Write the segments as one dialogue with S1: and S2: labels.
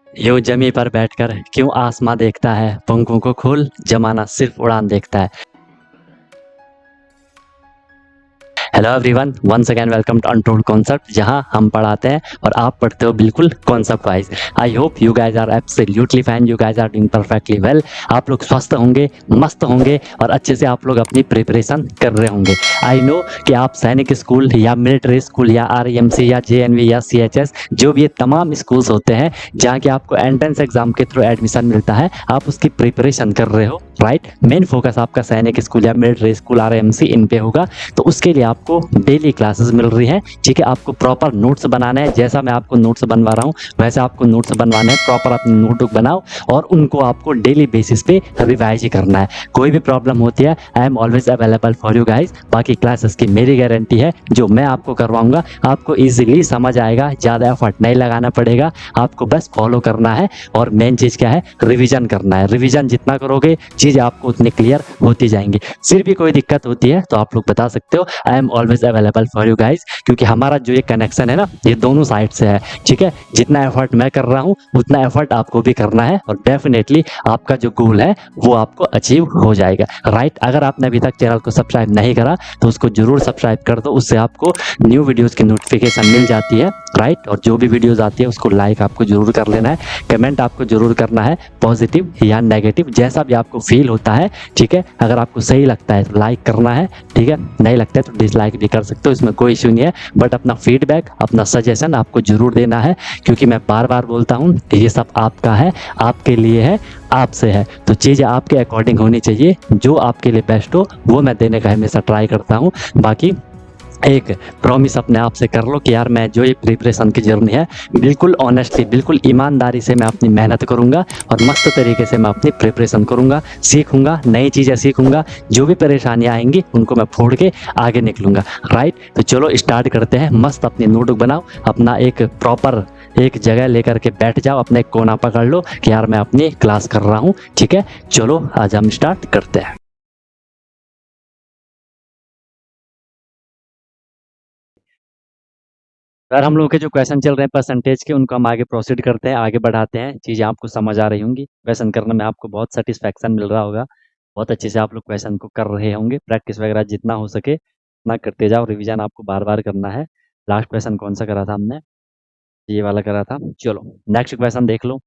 S1: यूं जमी पर बैठकर क्यों आसमां देखता है, पंखों को खोल जमाना सिर्फ उड़ान देखता है। Hello everyone, once again welcome to untold concept, जहां हम पढ़ाते हैं और आप पढ़ते हो बिल्कुल concept wise. I hope you guys are absolutely fine, you guys are doing perfectly well. आप लोग स्वस्थ होंगे, मस्त होंगे और अच्छे से आप लोग अपनी प्रिपरेशन कर रहे होंगे। आई नो कि आप सैनिक स्कूल या मिलिट्री स्कूल या आरईएमसी या जेएनवी या सीएचएस, जो भी ये तमाम स्कूल्स होते हैं जहाँ के आपको एंट्रेंस एग्जाम के थ्रू एडमिशन मिलता है, आप उसकी प्रिपरेशन कर रहे हो, राइट। मेन फोकस आपका सैनिक स्कूल या मिलिट्री स्कूल आरईएमसी इन पे होगा। तो उसके लिए आपको डेली क्लासेस मिल रही हैं, ठीक है। आपको प्रॉपर नोट्स बनाना है, जैसा मैं आपको नोट्स बनवा रहा हूँ वैसे आपको नोट्स बनवाने हैं। प्रॉपर अपनी नोटबुक बनाओ और उनको आपको डेली बेसिस पे रिवाइज ही करना है। कोई भी प्रॉब्लम होती है, I am always available for you guys. बाकी क्लासेस की मेरी गारंटी है, जो मैं आपको करवाऊंगा आपको ईजिली समझ आएगा, ज़्यादा एफर्ट नहीं लगाना पड़ेगा, आपको बस फॉलो करना है। और मेन चीज़ क्या है, रिविजन करना है। रिविजन जितना करोगे चीज़ें आपको उतनी क्लियर होती जाएंगी। फिर भी कोई दिक्कत होती है तो आप लोग बता सकते हो, I am always available for you guys. क्योंकि हमारा जो ये कनेक्शन है ना, ये दोनों साइड से है, ठीक है। जितना एफर्ट मैं कर रहा हूँ उतना एफर्ट आपको भी करना है और डेफिनेटली आपका जो गोल है वो आपको अचीव हो जाएगा, राइट। अगर आपने अभी तक चैनल को सब्सक्राइब नहीं करा तो उसको जरूर सब्सक्राइब कर दो, उससे आपको न्यू वीडियोस की नोटिफिकेशन मिल जाती है, राइट। और जो भी वीडियोस आती है उसको लाइक आपको जरूर कर लेना है, कमेंट आपको जरूर करना है, पॉजिटिव या नेगेटिव जैसा भी आपको फील होता है, ठीक है। अगर आपको सही लगता है तो लाइक करना है, ठीक है। नहीं लगता है तो डिसलाइक भी कर सकते हो, इसमें कोई इश्यू नहीं है। बट अपना फीडबैक, अपना सजेशन आपको जरूर देना है, क्योंकि मैं बार बार बोलता हूँ ये सब आपका है, आपके लिए है, आपसे है। तो चीज़ें आपके अकॉर्डिंग होनी चाहिए, जो आपके लिए बेस्ट हो वो मैं देने का हमेशा ट्राई करता हूँ। बाकी एक प्रॉमिस अपने आप से कर लो कि यार मैं जो ये प्रिपरेशन की जर्नी है बिल्कुल ऑनेस्टली, बिल्कुल ईमानदारी से मैं अपनी मेहनत करूंगा और मस्त तरीके से मैं अपनी प्रिपरेशन करूंगा, सीखूंगा, नई चीज़ें सीखूंगा। जो भी परेशानियां आएंगी उनको मैं फोड़ के आगे निकलूंगा, राइट। तो चलो स्टार्ट करते हैं। मस्त अपनी नोटबुक बनाओ, अपना एक प्रॉपर एक जगह लेकर के बैठ जाओ, अपने एक कोना पकड़ लो कि यार मैं अपनी क्लास कर रहा हूँ, ठीक है। चलो आज हम स्टार्ट करते हैं। सर हम लोग के जो क्वेश्चन चल रहे हैं परसेंटेज के, उनको हम आगे प्रोसीड करते हैं, आगे बढ़ाते हैं। चीज़ें आपको समझ आ रही होंगी, क्वेश्चन करने में आपको बहुत सेटिस्फैक्शन मिल रहा होगा, बहुत अच्छे से आप लोग क्वेश्चन को कर रहे होंगे। प्रैक्टिस वगैरह जितना हो सके उतना करते जाओ, रिवीजन आपको बार बार करना है। लास्ट क्वेश्चन कौन सा करा था हमने, ये वाला करा था। चलो नेक्स्ट क्वेश्चन देख लो।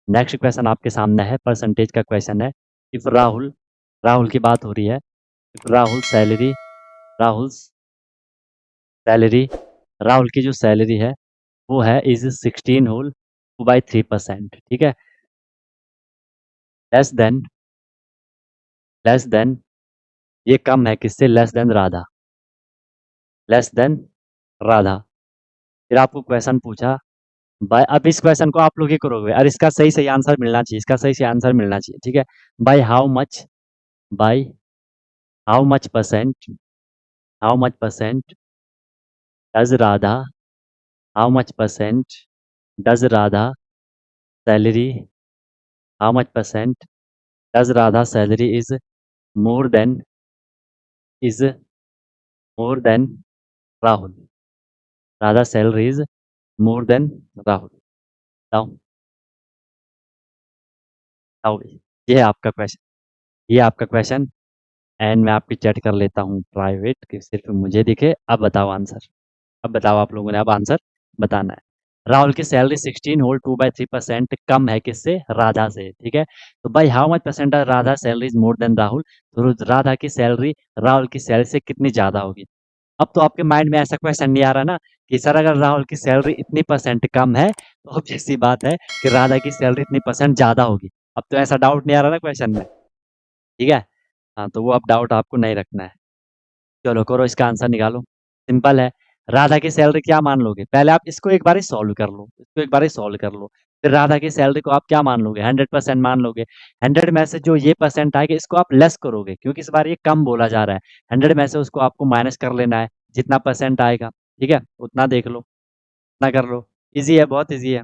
S1: नेक्स्ट क्वेश्चन आपके सामने है, परसेंटेज का क्वेश्चन है। इफ राहुल, राहुल की बात हो रही है। If Rahul salary, Rahul salary, Rahul की जो सैलरी है वो है इज 16 होल 2/3%, ठीक है। लेस देन, लेस देन, ये कम है किससे, less than Radha, less than Radha. फिर आपको क्वेश्चन पूछा बाय, अब इस क्वेश्चन को आप लोग ही करोगे और इसका सही सही आंसर मिलना चाहिए, इसका सही सही आंसर मिलना चाहिए, ठीक है। By how much, by how much percent, how much percent does Radha, how much percent does Radha salary, how much percent does Radha salary is more than, is more than Rahul, Radha salary is more than Rahul. बताओ, बताओ भाई। ये है आपका question, ये आपका question. And मैं आपकी चैट कर लेता हूँ प्राइवेट कि सिर्फ मुझे दिखे। अब बताओ आंसर, अब बताओ आप लोगों ने अब आंसर बताना है। राहुल की सैलरी 16 होल 2/3% कम है किससे, राधा से, ठीक है। तो भाई how much percent Radha salary is more than Rahul, तो राधा की सैलरी राहुल की सैलरी से कितनी ज्यादा होगी। अब तो आपके माइंड में ऐसा क्वेश्चन नहीं आ रहा ना कि सर अगर राहुल की सैलरी इतनी परसेंट कम है तो ऑब्वियस सी बात है कि राधा की सैलरी इतनी परसेंट ज्यादा होगी। अब तो ऐसा डाउट नहीं आ रहा ना क्वेश्चन में, ठीक है। हाँ तो वो अब डाउट आपको नहीं रखना है। चलो करो इसका आंसर निकालो, सिंपल है। राधा की सैलरी क्या मान लोगे, पहले आप इसको एक बार ही सॉल्व कर लो, इसको एक बार ही सॉल्व कर लो। फिर राधा की सैलरी को आप क्या मान लोगे, 100% मान लोगे। 100 में से जो ये परसेंट आएगा इसको आप लेस करोगे, क्योंकि इस बार ये कम बोला जा रहा है। 100 में से उसको आपको माइनस कर लेना है, जितना परसेंट आएगा, ठीक है, उतना देख लो, उतना कर लो। ईजी है, बहुत ईजी है,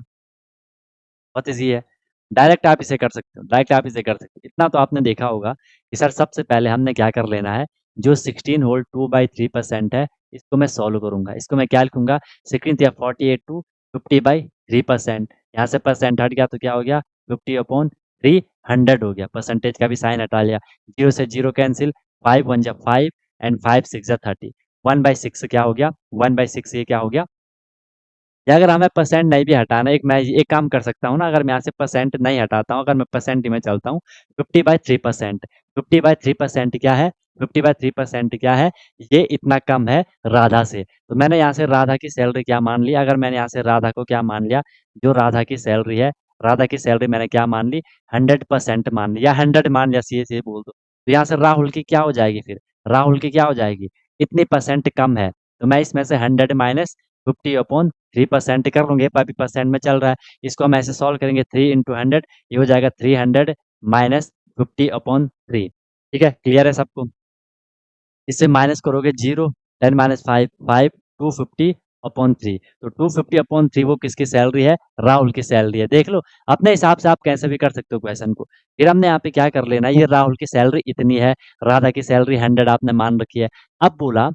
S1: बहुत ईजी है। डायरेक्ट आप इसे कर सकते हो, डायरेक्ट आप इसे कर सकते हो। इतना तो आपने देखा होगा कि सर सबसे पहले हमने क्या कर लेना है, जो 16 होल 2/3% है इसको मैं सॉल्व करूंगा। इसको मैं क्या लिखूंगा, 16 या 48 टू 50/3, 3%। यहाँ से परसेंट हट गया तो क्या हो गया, 50/300 हो गया। परसेंटेज का भी साइन हटा लिया, 0 से 0 कैंसिल, 5 1 जा 5 एंड 5 6 जा 30, 1/6 क्या हो गया, 1/6 ये क्या हो गया। या अगर हमें परसेंट नहीं भी हटाना, मैं एक काम कर सकता हूँ ना, अगर मैं यहाँ से परसेंट नहीं हटाता हूँ, अगर मैं परसेंट में चलता हूँ, 50/3%। 50/3% क्या है, 50/3% क्या है, ये इतना कम है राधा से। तो मैंने यहाँ से राधा की सैलरी क्या मान ली, अगर मैंने यहाँ से राधा को क्या मान लिया, जो राधा की सैलरी है, राधा की सैलरी मैंने क्या मान ली, 100% मान लिया, 100 मान लिया, सीधे बोल दो। तो यहाँ से राहुल की क्या हो जाएगी, फिर राहुल की क्या हो जाएगी, इतनी परसेंट कम है, तो मैं इसमें से 100 माइनस 50/3% कर लूंगे, अभी परसेंट में चल रहा है। इसको हम ऐसे सॉल्व करेंगे, 3 × 100, ये हो जाएगा 300 माइनस 50/3। ठीक है, क्लियर है सबको। इससे माइनस करोगे 0, 10 - 5 5, 250/3। तो 250/3 वो किसकी सैलरी है, राहुल की सैलरी है। देख लो अपने हिसाब से, आप कैसे भी कर सकते हो क्वेश्चन को। फिर हमने यहाँ पे क्या कर लेना, ये राहुल की सैलरी इतनी है, राधा की सैलरी 100 आपने मान रखी है। अब बोला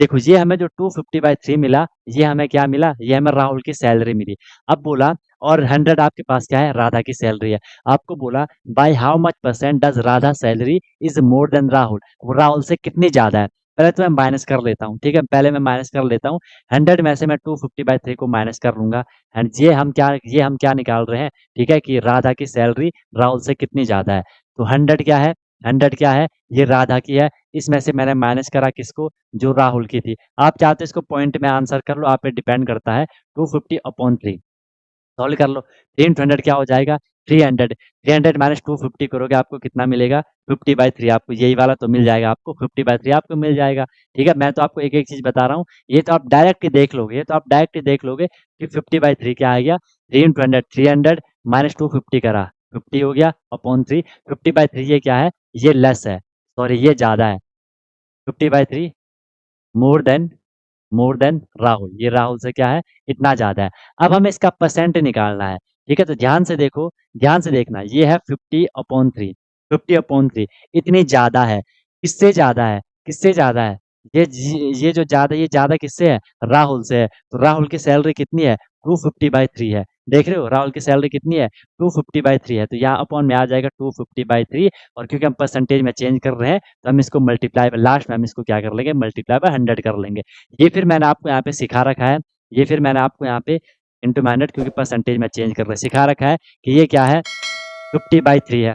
S1: देखो, ये हमें जो 250/3 मिला, ये हमें क्या मिला, ये हमें राहुल की सैलरी मिली। अब बोला और 100 आपके पास क्या है, राधा की सैलरी है। आपको बोला by how much percent does Radha salary is more than Rahul, वो राहुल से कितनी ज्यादा है। पहले तो मैं माइनस कर लेता हूँ, ठीक है, पहले मैं माइनस कर लेता हूँ। 100 में से मैं 250/3 को माइनस कर लूंगा। एंड ये हम क्या निकाल रहे हैं, ठीक है, कि राधा की सैलरी राहुल से कितनी ज्यादा है। तो 100 क्या है, 100 क्या है, ये राधा की है। इसमें से मैंने माइनस करा किसको, जो राहुल की थी। आप चाहते इसको पॉइंट में आंसर कर लो, आप पे डिपेंड करता है। 250/3 सॉल्व कर लो। 3 × 100 क्या हो जाएगा, 300। 300 माइनस 250 करोगे, आपको कितना मिलेगा, 50/3। आपको यही वाला तो मिल जाएगा, आपको 50/3 आपको मिल जाएगा। ठीक है, मैं तो आपको एक एक चीज बता रहा हूँ, ये तो आप डायरेक्ट ही देख लोगे, ये तो आप डायरेक्ट ही देख लोगे कि 50/3 क्या आ गया। 3 × 100, 300 माइनस 250 करा, 50 हो गया अपॉन 3। 50/3 ये क्या है, ये लेस है, सॉरी ये ज्यादा है। 50/3 मोर देन, राहुल, ये राहुल से क्या है, इतना ज्यादा है। अब हमें इसका परसेंट निकालना है। ठीक है, तो ध्यान से देखो, ध्यान से देखना, ये है 50/3। 50/3 इतनी ज्यादा है, किससे ज्यादा है, किससे ज्यादा है, ये जो ज्यादा, ये ज्यादा किससे है, राहुल से है। तो राहुल की सैलरी कितनी है, 250/3 है। देख रहे हो राहुल की सैलरी कितनी है, 250/3 है। तो यहाँ अपॉन में आ जाएगा 250/3, और क्योंकि हम परसेंटेज में चेंज कर रहे हैं, तो हम इसको मल्टीप्लाई, लास्ट में हम इसको क्या कर लेंगे, मल्टीप्लाई बाय 100 कर लेंगे। ये फिर मैंने आपको यहाँ पे सिखा रखा है, ये फिर मैंने आपको यहाँ पे इंटू माइनस, क्योंकि परसेंटेज में चेंज कर रहे हैं, सिखा रखा है कि ये क्या है, 50/3 है।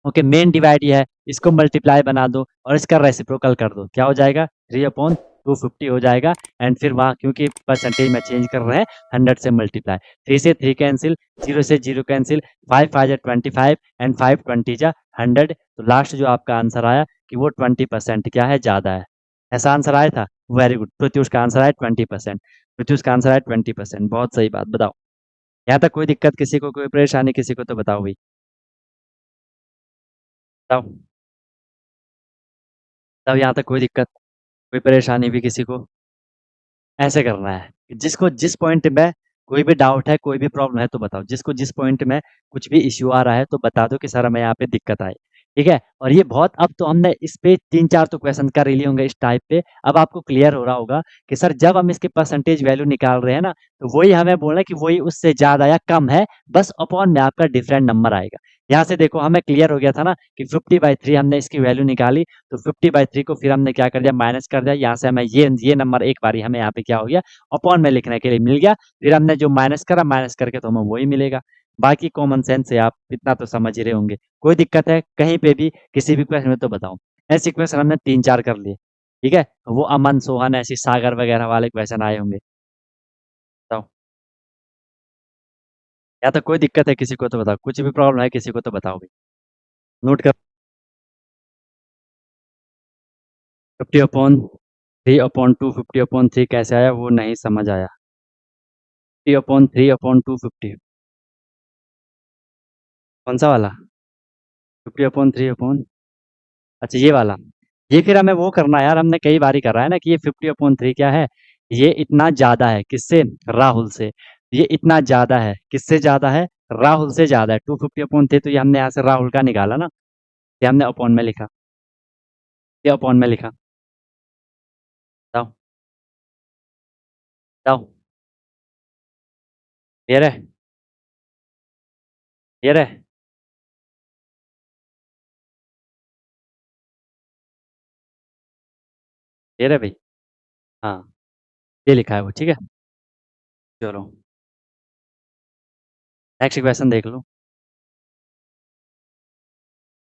S1: ओके, मेन डिवाइड ये है, इसको मल्टीप्लाई बना दो और इसका रेसिप्रोकल कर दो, क्या हो जाएगा, 3/250 हो जाएगा। एंड फिर वहाँ क्योंकि परसेंटेज में चेंज कर रहे हैं, 100 से मल्टीप्लाई, 3 से 3 कैंसिल, 0 से 0 कैंसिल, 5 5 जा 25 एंड 5 20 जा 100। तो लास्ट जो आपका आंसर आया कि वो 20% क्या है, ज़्यादा है। ऐसा आंसर आया था, वेरी गुड। प्रत्युष का आंसर आया 20%, प्रत्युष का आंसर आया 20%, बहुत सही बात। बताओ यहाँ तक कोई दिक्कत किसी को, कोई परेशानी किसी को, तो बताओ भाई, बताओ। तब यहाँ तक कोई दिक्कत, कोई परेशानी भी किसी को। ऐसे करना है, जिसको जिस पॉइंट में कोई भी डाउट है, कोई भी प्रॉब्लम है तो बताओ, जिसको जिस पॉइंट में कुछ भी इश्यू आ रहा है तो बता दो कि सर हमें यहाँ पे दिक्कत आई। ठीक है, और ये बहुत, अब तो हमने इस पे 3 4 तो क्वेश्चन कर ही लिए होंगे इस टाइप पे। अब आपको क्लियर हो रहा होगा कि सर जब हम इसके परसेंटेज वैल्यू निकाल रहे हैं ना, तो वही हमें बोलना है कि वही उससे ज्यादा या कम है, बस अपॉन में आपका डिफरेंट नंबर आएगा। यहाँ से देखो हमें क्लियर हो गया था ना कि 50/3 हमने इसकी वैल्यू निकाली, तो 50/3 को फिर हमने क्या कर दिया, माइनस कर दिया। यहाँ से हमें ये नंबर एक बारी हमें यहाँ पे क्या हो गया, अपॉन में लिखने के लिए मिल गया। फिर हमने जो माइनस करा, माइनस करके तो हमें वही मिलेगा। बाकी कॉमन सेंस से आप इतना तो समझ ही रहे होंगे। कोई दिक्कत है कहीं पे भी, किसी भी क्वेश्चन में तो बताओ। ऐसे क्वेश्चन हमने 3 4 कर लिए। ठीक है, वो अमन सोहन ऐसी सागर वगैरह वाले क्वेश्चन आए होंगे। बताओ, या तो कोई दिक्कत है किसी को तो बताओ, कुछ भी प्रॉब्लम है किसी को तो बताओ भाई। नोट कर, 50/3/2, 50/3 कैसे आया वो नहीं समझ आया। 50/3/250, कौन सा वाला, 50/3 अच्छा ये वाला। ये फिर हमें वो करना है यार, हमने कई बार ही करा है ना कि ये 50/3 क्या है, ये इतना ज्यादा है किससे, राहुल से। ये इतना ज्यादा है, किससे ज्यादा है, राहुल से ज्यादा है। 250/3 तो ये हमने यहाँ से राहुल का निकाला ना, ये हमने अपॉन में लिखा, ये अपॉन में लिखा। बताओ, बताओ। क्लियर है? क्लियर है? क्लियर है भाई? हाँ, ये लिखा है वो, ठीक है। चलो नेक्स्ट क्वेश्चन देख लो।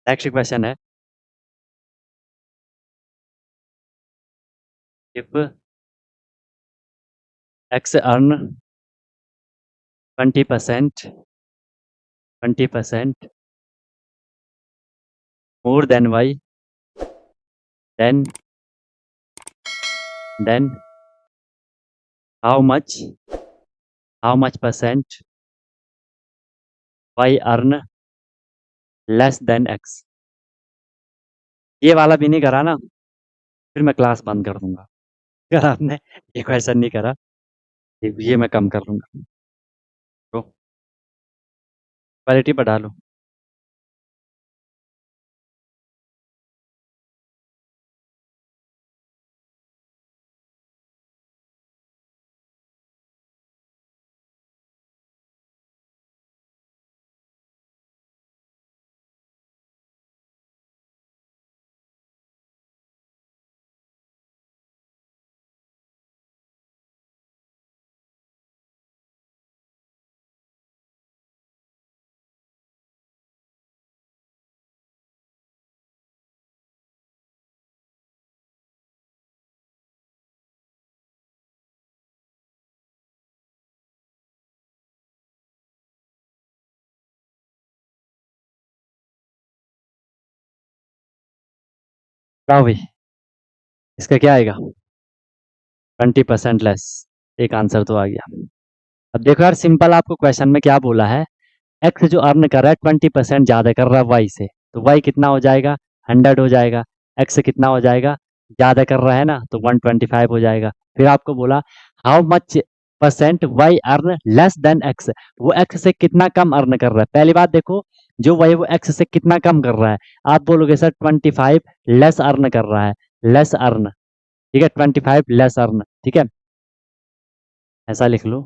S1: नेक्स्ट क्वेश्चन है, if x earn 20%, 20% more than y, then how much percent y earn less than x? ये वाला भी नहीं करा ना, फिर मैं क्लास बंद कर दूंगा। अगर आपने ये क्वेश्चन नहीं करा, ये मैं कम कर लूंगा। तो क्वालिटी बढ़ा लो। बताओ भाई, इसका क्या आएगा? 20% लेस। एक आंसर तो आ गया। अब देखो यार, सिंपल आपको क्वेश्चन में क्या बोला है, एक्स जो अर्न कर रहा है 20% ज़्यादा कर रहा है वाई से, तो वाई कितना हो जाएगा? 100 हो जाएगा। एक्स कितना हो जाएगा? ज़्यादा कर रहा है ना, तो 125 हो जाएगा। फिर आपको बोला how much percent y earn less than x, वो एक्स से कितना कम अर्न कर रहा है। पहली बात देखो, जो वाई वो एक्स से कितना कम कर रहा है, आप बोलोगे सर 25 लेस अर्न कर रहा है, लेस अर्न, ठीक है, 25 लेस अर्न, ठीक है, ऐसा लिख लो,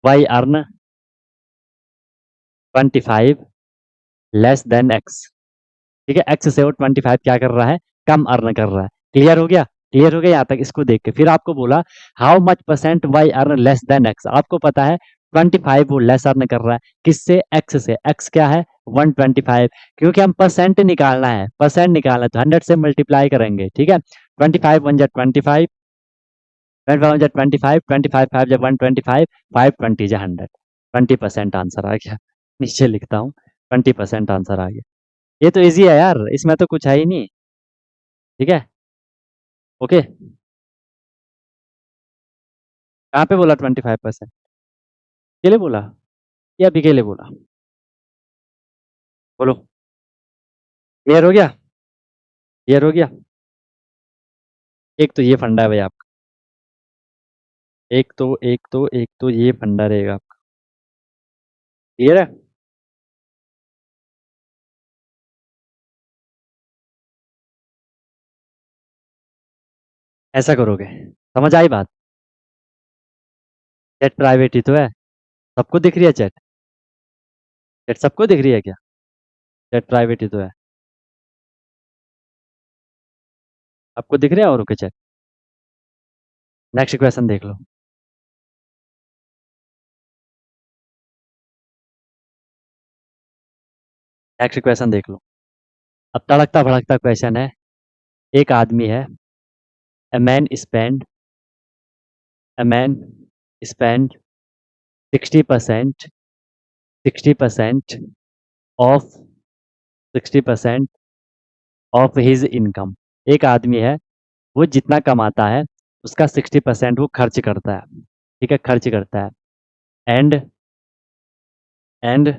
S1: Y earn 25 less than X, ठीक है, एक्स से वो 25 क्या कर रहा है? कम अर्न कर रहा है। क्लियर हो गया? क्लियर हो गया यहाँ तक? इसको देख के फिर आपको बोला how much percent y earn less than x, आपको पता है 25 वो लेस अर्न कर रहा है, किससे? एक्स से। एक्स क्या है? 125, क्योंकि हम परसेंट निकालना है, परसेंट निकालना है तो 100 से मल्टीप्लाई करेंगे, ठीक है। 25 1 जा 25, 25 जा 25, 25 5 जा 125, 5 20 जा 100, 20% आंसर आ गया। नीचे लिखता हूँ, 20% आंसर आ गया। ये तो इजी है यार, इसमें तो कुछ है ही नहीं, ठीक है। ओके, कहाँ पे बोला 25%? के लिए बोला या अभी के लिए बोला? बोलो। क्लियर हो गया? क्लियर हो गया? एक तो ये फंडा है भाई आपका, एक तो ये फंडा रहेगा आपका। क्लियर है? ऐसा करोगे, समझ आई बात? चैट प्राइवेट ही तो है, सबको दिख रही है चैट? चैट सबको दिख रही है क्या? चैट प्राइवेट ही तो है, आपको दिख रहा है औरों के चैट? नेक्स्ट क्वेश्चन देख लो। नेक्स्ट क्वेश्चन देख लो। अब तड़कता भड़कता क्वेश्चन है। एक आदमी है, a man spend a man spend 60%, 60% of 60% of his income. एक आदमी है, वो जितना कमाता है उसका 60% वो खर्च करता है, ठीक है, खर्च करता है। And and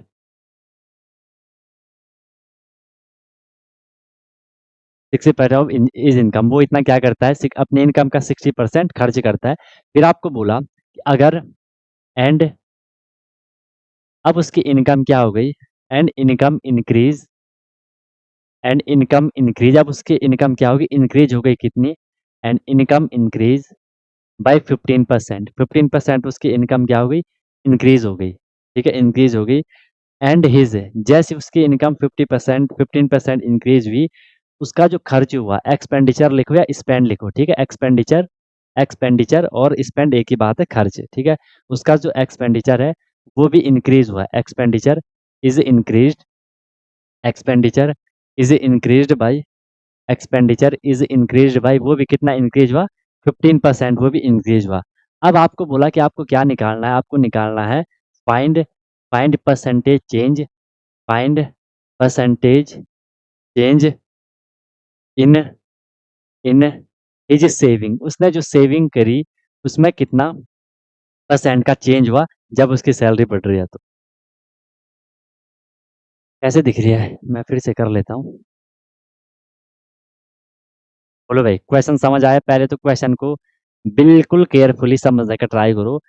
S1: 60% of is income, वो इतना क्या करता है? अपने इनकम का 60% खर्च करता है। फिर आपको बोला कि अगर एंड, अब उसकी इनकम क्या हो गई? And income increase, and income increase, अब उसकी इनकम क्या होगी? इंक्रीज हो गई, कितनी? एंड इनकम इंक्रीज बाई 15%, 15% उसकी इनकम क्या हो गई? इंक्रीज हो गई। ठीक है, इंक्रीज हो गई। एंड हिज, जैसे उसकी इनकम 50% 15% इंक्रीज हुई, उसका जो खर्च हुआ, एक्सपेंडिचर लिखो या स्पेंड लिखो, ठीक है, एक्सपेंडिचर, एक्सपेंडिचर और स्पेंड एक ही बात है, खर्च, ठीक है, उसका जो एक्सपेंडिचर है वो भी इंक्रीज हुआ, expenditure is increased, expenditure is increased by, expenditure is increased by, वो भी कितना इंक्रीज हुआ, 15%, वो भी इंक्रीज हुआ। अब आपको बोला कि आपको क्या निकालना है, आपको निकालना है find, find percentage change, find percentage change in, in his saving, उसने जो सेविंग करी उसमें कितना परसेंट का चेंज हुआ जब उसकी सैलरी बढ़ रही है। तो कैसे दिख रही है, मैं फिर से कर लेता हूँ। बोलो भाई, क्वेश्चन समझ आया? पहले तो क्वेश्चन को बिल्कुल केयरफुली समझने का ट्राई करो।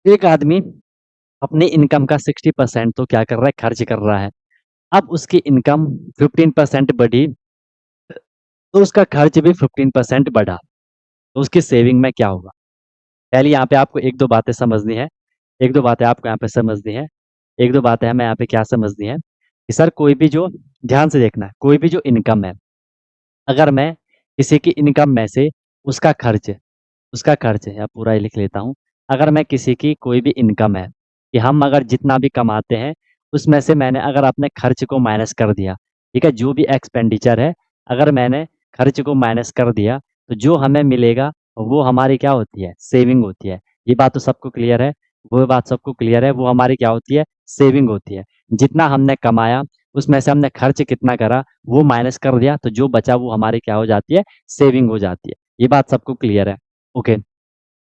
S1: एक आदमी अपनी इनकम का 60% तो क्या कर रहा है, खर्च कर रहा है। अब उसकी इनकम 15% बढ़ी, तो उसका खर्च भी 15% बढ़ा, तो उसकी सेविंग में क्या होगा? पहले यहाँ पे आपको एक दो बातें समझनी है, एक दो बातें आपको यहाँ पे समझनी है, एक दो बातें हमें यहाँ पे क्या समझनी है कि सर कोई भी जो, ध्यान से देखना है, कोई भी जो इनकम है, अगर मैं किसी की इनकम में से उसका खर्च, उसका खर्च है, या पूरा ही लिख लेता हूँ, अगर मैं किसी की कोई भी इनकम है कि हम अगर जितना भी कमाते हैं उसमें से मैंने अगर अपने खर्च को माइनस कर दिया, ठीक है, जो भी एक्सपेंडिचर है अगर मैंने खर्च को माइनस कर दिया, तो जो हमें मिलेगा वो हमारी क्या होती है, सेविंग होती है। ये बात तो सबको क्लियर है, वो बात सबको क्लियर है, वो हमारी क्या होती है, सेविंग होती है। जितना हमने कमाया उसमें से हमने खर्च कितना करा वो माइनस कर दिया, तो जो बचा वो हमारी क्या हो जाती है, सेविंग हो जाती है। ये बात सबको क्लियर है? ओके,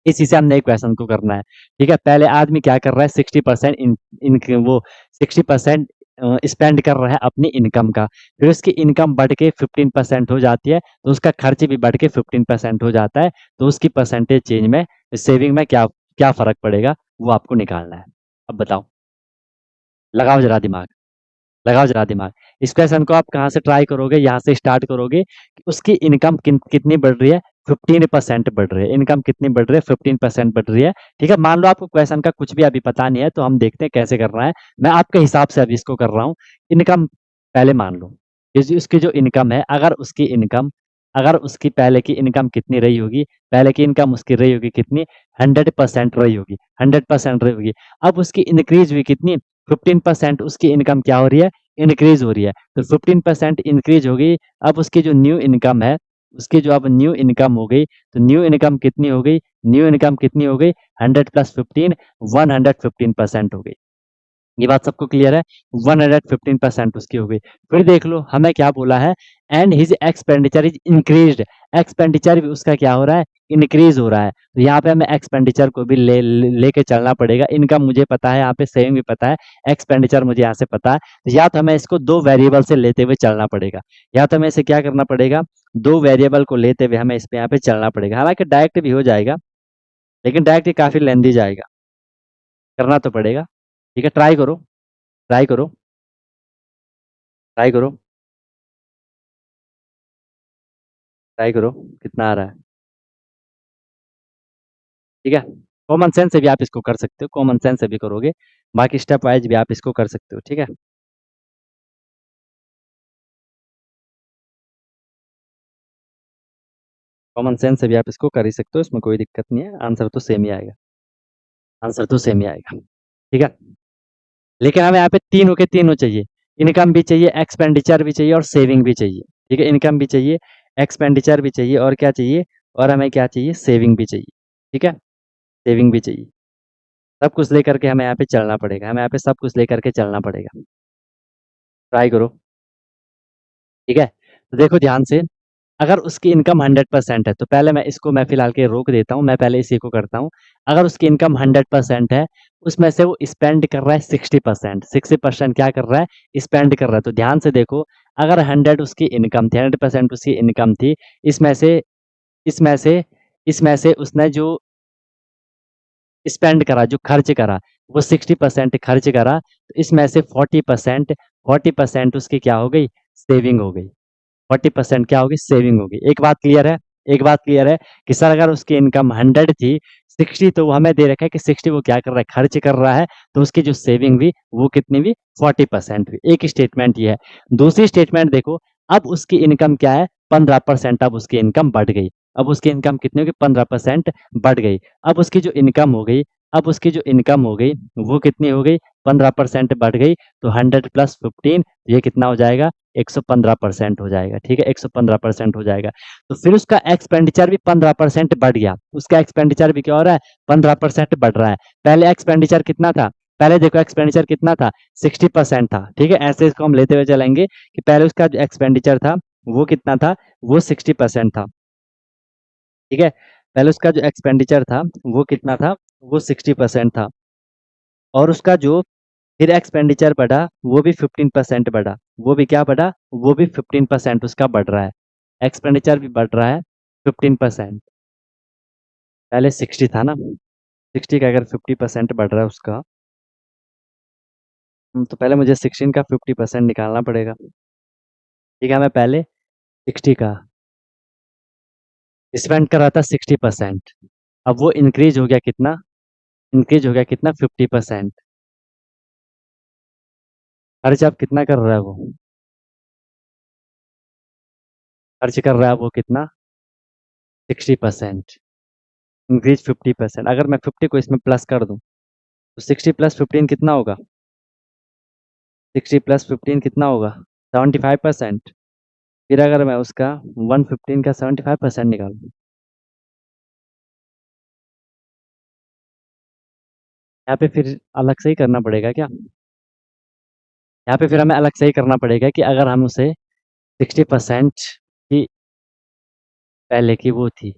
S1: इसी से हमने एक क्वेश्चन को करना है। ठीक है, पहले आदमी क्या कर रहा है, 60% इन वो 60% स्पेंड कर रहा है अपनी इनकम का, फिर उसकी इनकम बढ़ के 15% हो जाती है, तो उसका खर्च भी बढ़ के 15% हो जाता है, तो उसकी परसेंटेज चेंज में, सेविंग में क्या क्या फर्क पड़ेगा, वो आपको निकालना है। अब बताओ, लगाओ जरा दिमाग, लगाओ जरा दिमाग। इस क्वेश्चन को आप कहाँ से ट्राई करोगे, यहाँ से स्टार्ट करोगे कि उसकी इनकम कितनी बढ़ रही है, 15% बढ़ रही है, इनकम कितनी बढ़ रही है, 15% बढ़ रही है। ठीक है, मान लो आपको क्वेश्चन का कुछ भी अभी पता नहीं है, तो हम देखते हैं कैसे करना है। मैं आपके हिसाब से अभी इसको कर रहा हूँ। इनकम पहले मान लो, उसकी जो इनकम है, अगर उसकी इनकम, अगर उसकी पहले की इनकम कितनी रही होगी, पहले की इनकम उसकी रही होगी कितनी, 100% रही होगी, 100% रही होगी। अब उसकी इंक्रीज हुई कितनी, 15% उसकी इनकम क्या हो रही है, इंक्रीज हो रही है, तो 15% इंक्रीज हो गई। अब उसकी जो न्यू इनकम है, उसकी जो अब न्यू इनकम हो गई, तो न्यू इनकम कितनी हो गई, न्यू इनकम कितनी हो गई, 100 प्लस 15, 115% हो गई। ये बात सबको क्लियर है, 115% उसकी हो गई। फिर देख लो हमें क्या बोला है, and his expenditure is increased, expenditure भी उसका क्या हो रहा है, इंक्रीज हो रहा है। तो यहाँ पे हमें एक्सपेंडिचर को भी लेके चलना पड़ेगा। इनकम मुझे पता है, यहाँ पे सेविंग भी पता है, एक्सपेंडिचर मुझे यहाँ से पता है, तो या तो हमें इसको दो वेरिएबल से लेते हुए चलना पड़ेगा, या तो हमें इसे क्या करना पड़ेगा, दो वेरिएबल को लेते हुए हमें इस पे यहाँ पे चलना पड़ेगा। हालांकि डायरेक्ट भी हो जाएगा, लेकिन डायरेक्ट काफी लेंदी जाएगा, करना तो पड़ेगा। ठीक है, ट्राई करो, ट्राई करो, ट्राई करो, ट्राई करो, कितना आ रहा है? ठीक है, कॉमन सेंस से भी आप इसको कर सकते हो, कॉमन सेंस से भी करोगे, बाकी स्टेप वाइज भी आप इसको कर सकते हो। ठीक है, कॉमन सेंस से भी आप इसको कर ही सकते हो, इसमें कोई दिक्कत नहीं है, आंसर तो सेम ही आएगा, आंसर तो सेम ही आएगा। ठीक है, लेकिन हमें यहाँ पे तीनों के तीनों चाहिए, इनकम भी चाहिए, एक्सपेंडिचर भी चाहिए और सेविंग भी चाहिए। ठीक है, इनकम भी चाहिए, एक्सपेंडिचर भी चाहिए और क्या चाहिए, और हमें क्या चाहिए, सेविंग भी चाहिए। ठीक है, सेविंग भी चाहिए, सब कुछ लेकर के हमें यहाँ पे चलना पड़ेगा, हमें यहाँ पे सब कुछ लेकर के चलना पड़ेगा। ट्राई करो। ठीक है, तो देखो ध्यान से, अगर उसकी इनकम 100% है, तो पहले मैं इसको मैं फिलहाल के रोक देता हूँ, मैं पहले इसी को करता हूँ। अगर उसकी इनकम 100% है, उसमें से वो स्पेंड कर रहा है 60%, 60% क्या कर रहा है, स्पेंड कर रहा है। तो ध्यान से देखो, अगर 100 उसकी इनकम थी, 100% उसकी इनकम थी, इसमें से इसमें से इसमें से उसने जो स्पेंड करा, जो खर्च करा, वो 60% खर्च करा, तो इसमें से 40% उसकी क्या हो गई, सेविंग हो गई। 40% क्या होगी, सेविंग होगी। एक बात क्लियर है? एक बात क्लियर है कि सर अगर उसकी इनकम 100 थी, 60 तो वो हमें दे रखा है कि 60 वो क्या कर रहा है, खर्च कर रहा है, तो उसकी जो सेविंग हुई वो कितनी हुई, 40% हुई। एक स्टेटमेंट ये है। दूसरी स्टेटमेंट देखो, अब उसकी इनकम क्या है, 15%, अब उसकी इनकम बढ़ गई। अब उसकी इनकम कितनी होगी, 15% बढ़ गई। अब उसकी जो इनकम हो गई, अब उसकी जो इनकम हो गई वो कितनी हो गई, 15% बढ़ गई, तो 100 प्लस 15 ये कितना हो जाएगा, 115% हो जाएगा। ठीक है, 115% हो जाएगा। तो फिर उसका एक्सपेंडिचर भी 15% बढ़ गया। उसका एक्सपेंडिचर भी क्या हो रहा है, 15% बढ़ रहा है। पहले एक्सपेंडिचर कितना था, पहले देखो एक्सपेंडिचर कितना था, 60% था। ठीक है, ऐसे इसको हम लेते हुए चलेंगे कि पहले उसका जो एक्सपेंडिचर था वो कितना था, वो 60% था। ठीक है, पहले उसका जो एक्सपेंडिचर था वो कितना था, वो 60% था। और उसका जो फिर एक्सपेंडिचर बढ़ा वो भी 15% बढ़ा। वो भी क्या बढ़ा, वो भी 15% उसका बढ़ रहा है। एक्सपेंडिचर भी बढ़ रहा है 15%। पहले 60 था ना, 60 का अगर 50% बढ़ रहा है उसका, तो पहले मुझे 16 का 50% निकालना पड़ेगा। ठीक है, मैं पहले 60 का स्पेंड कर रहा था 60%। अब वो इंक्रीज हो गया कितना, इंक्रीज हो गया कितना, 50%। खर्च अब कितना कर रहा है वो, खर्च कर रहा है वो कितना, 60%। इंक्रीज 50%। अगर मैं 50 को इसमें प्लस कर दूं तो 60 प्लस 15 कितना होगा, 60 प्लस 15 कितना होगा, 75%। फिर अगर मैं उसका 115 का 75% निकालूं, यहाँ पे फिर अलग से ही करना पड़ेगा क्या, यहाँ पे फिर हमें अलग से ही करना पड़ेगा कि अगर हम उसे 60% की पहले की वो थी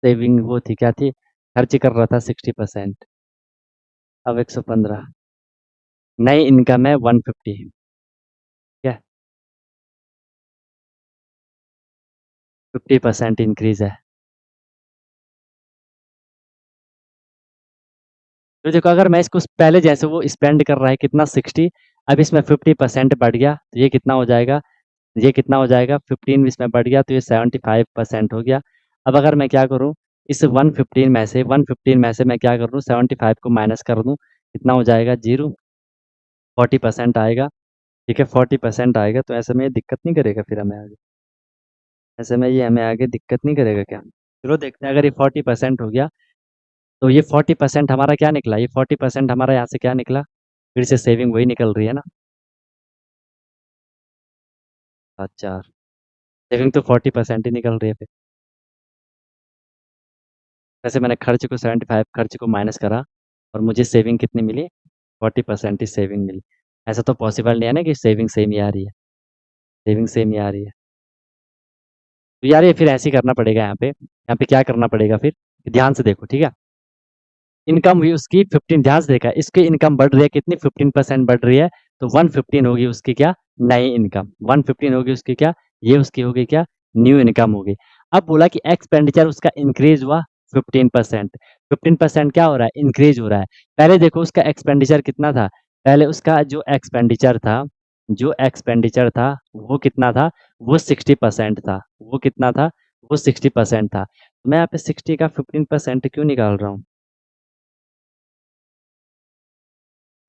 S1: सेविंग, वो थी क्या थी, खर्च कर रहा था 60%, अब 115, नई इनकम है 150। क्या, 50% इंक्रीज है। तो देखो अगर मैं इसको पहले जैसे वो स्पेंड कर रहा है कितना, 60, अब इसमें 50% बढ़ गया तो ये कितना हो जाएगा, ये कितना हो जाएगा, 15 इसमें बढ़ गया तो ये 75% हो गया। अब अगर मैं क्या करूँ, इस 115 में से मैं क्या कर दूँ, 75 को माइनस कर दूँ, कितना हो जाएगा, जीरो। 40% आएगा। ठीक है, 40% आएगा, तो ऐसे में ये दिक्कत नहीं करेगा फिर हमें आगे, ऐसे में ये हमें आगे दिक्कत नहीं करेगा क्या। चलो देखते हैं, अगर ये 40% हो गया तो ये 40% हमारा क्या निकला, ये 40% हमारा यहाँ से क्या निकला, फिर से सेविंग वही निकल रही है ना। अच्छा, सेविंग तो 40% ही निकल रही है फिर। वैसे मैंने खर्च को 75 खर्च को माइनस करा और मुझे सेविंग कितनी मिली, 40% ही सेविंग मिली। ऐसा तो पॉसिबल नहीं है ना कि सेविंग सेम ही आ रही है, सेविंग सेम ही आ रही है। तो यार ये फिर ऐसे ही करना पड़ेगा, यहाँ पे क्या करना पड़ेगा फिर, ध्यान से देखो। ठीक है, इनकम हुई उसकी 15, ध्यान से देखा, इसकी इनकम बढ़ रही है कितनी, 15% बढ़ रही है, तो 115 होगी उसकी क्या, नई इनकम। 115 होगी उसकी क्या, ये उसकी होगी क्या, न्यू इनकम होगी। अब बोला कि एक्सपेंडिचर उसका इंक्रीज हुआ 15%। 15% क्या हो रहा है, इंक्रीज हो रहा है। पहले देखो उसका एक्सपेंडिचर कितना था, पहले उसका जो एक्सपेंडिचर था वो कितना था, वो 60% था। वो कितना था, वो 60% था। मैं यहाँ पे 60 का 15% क्यों निकाल रहा हूँ,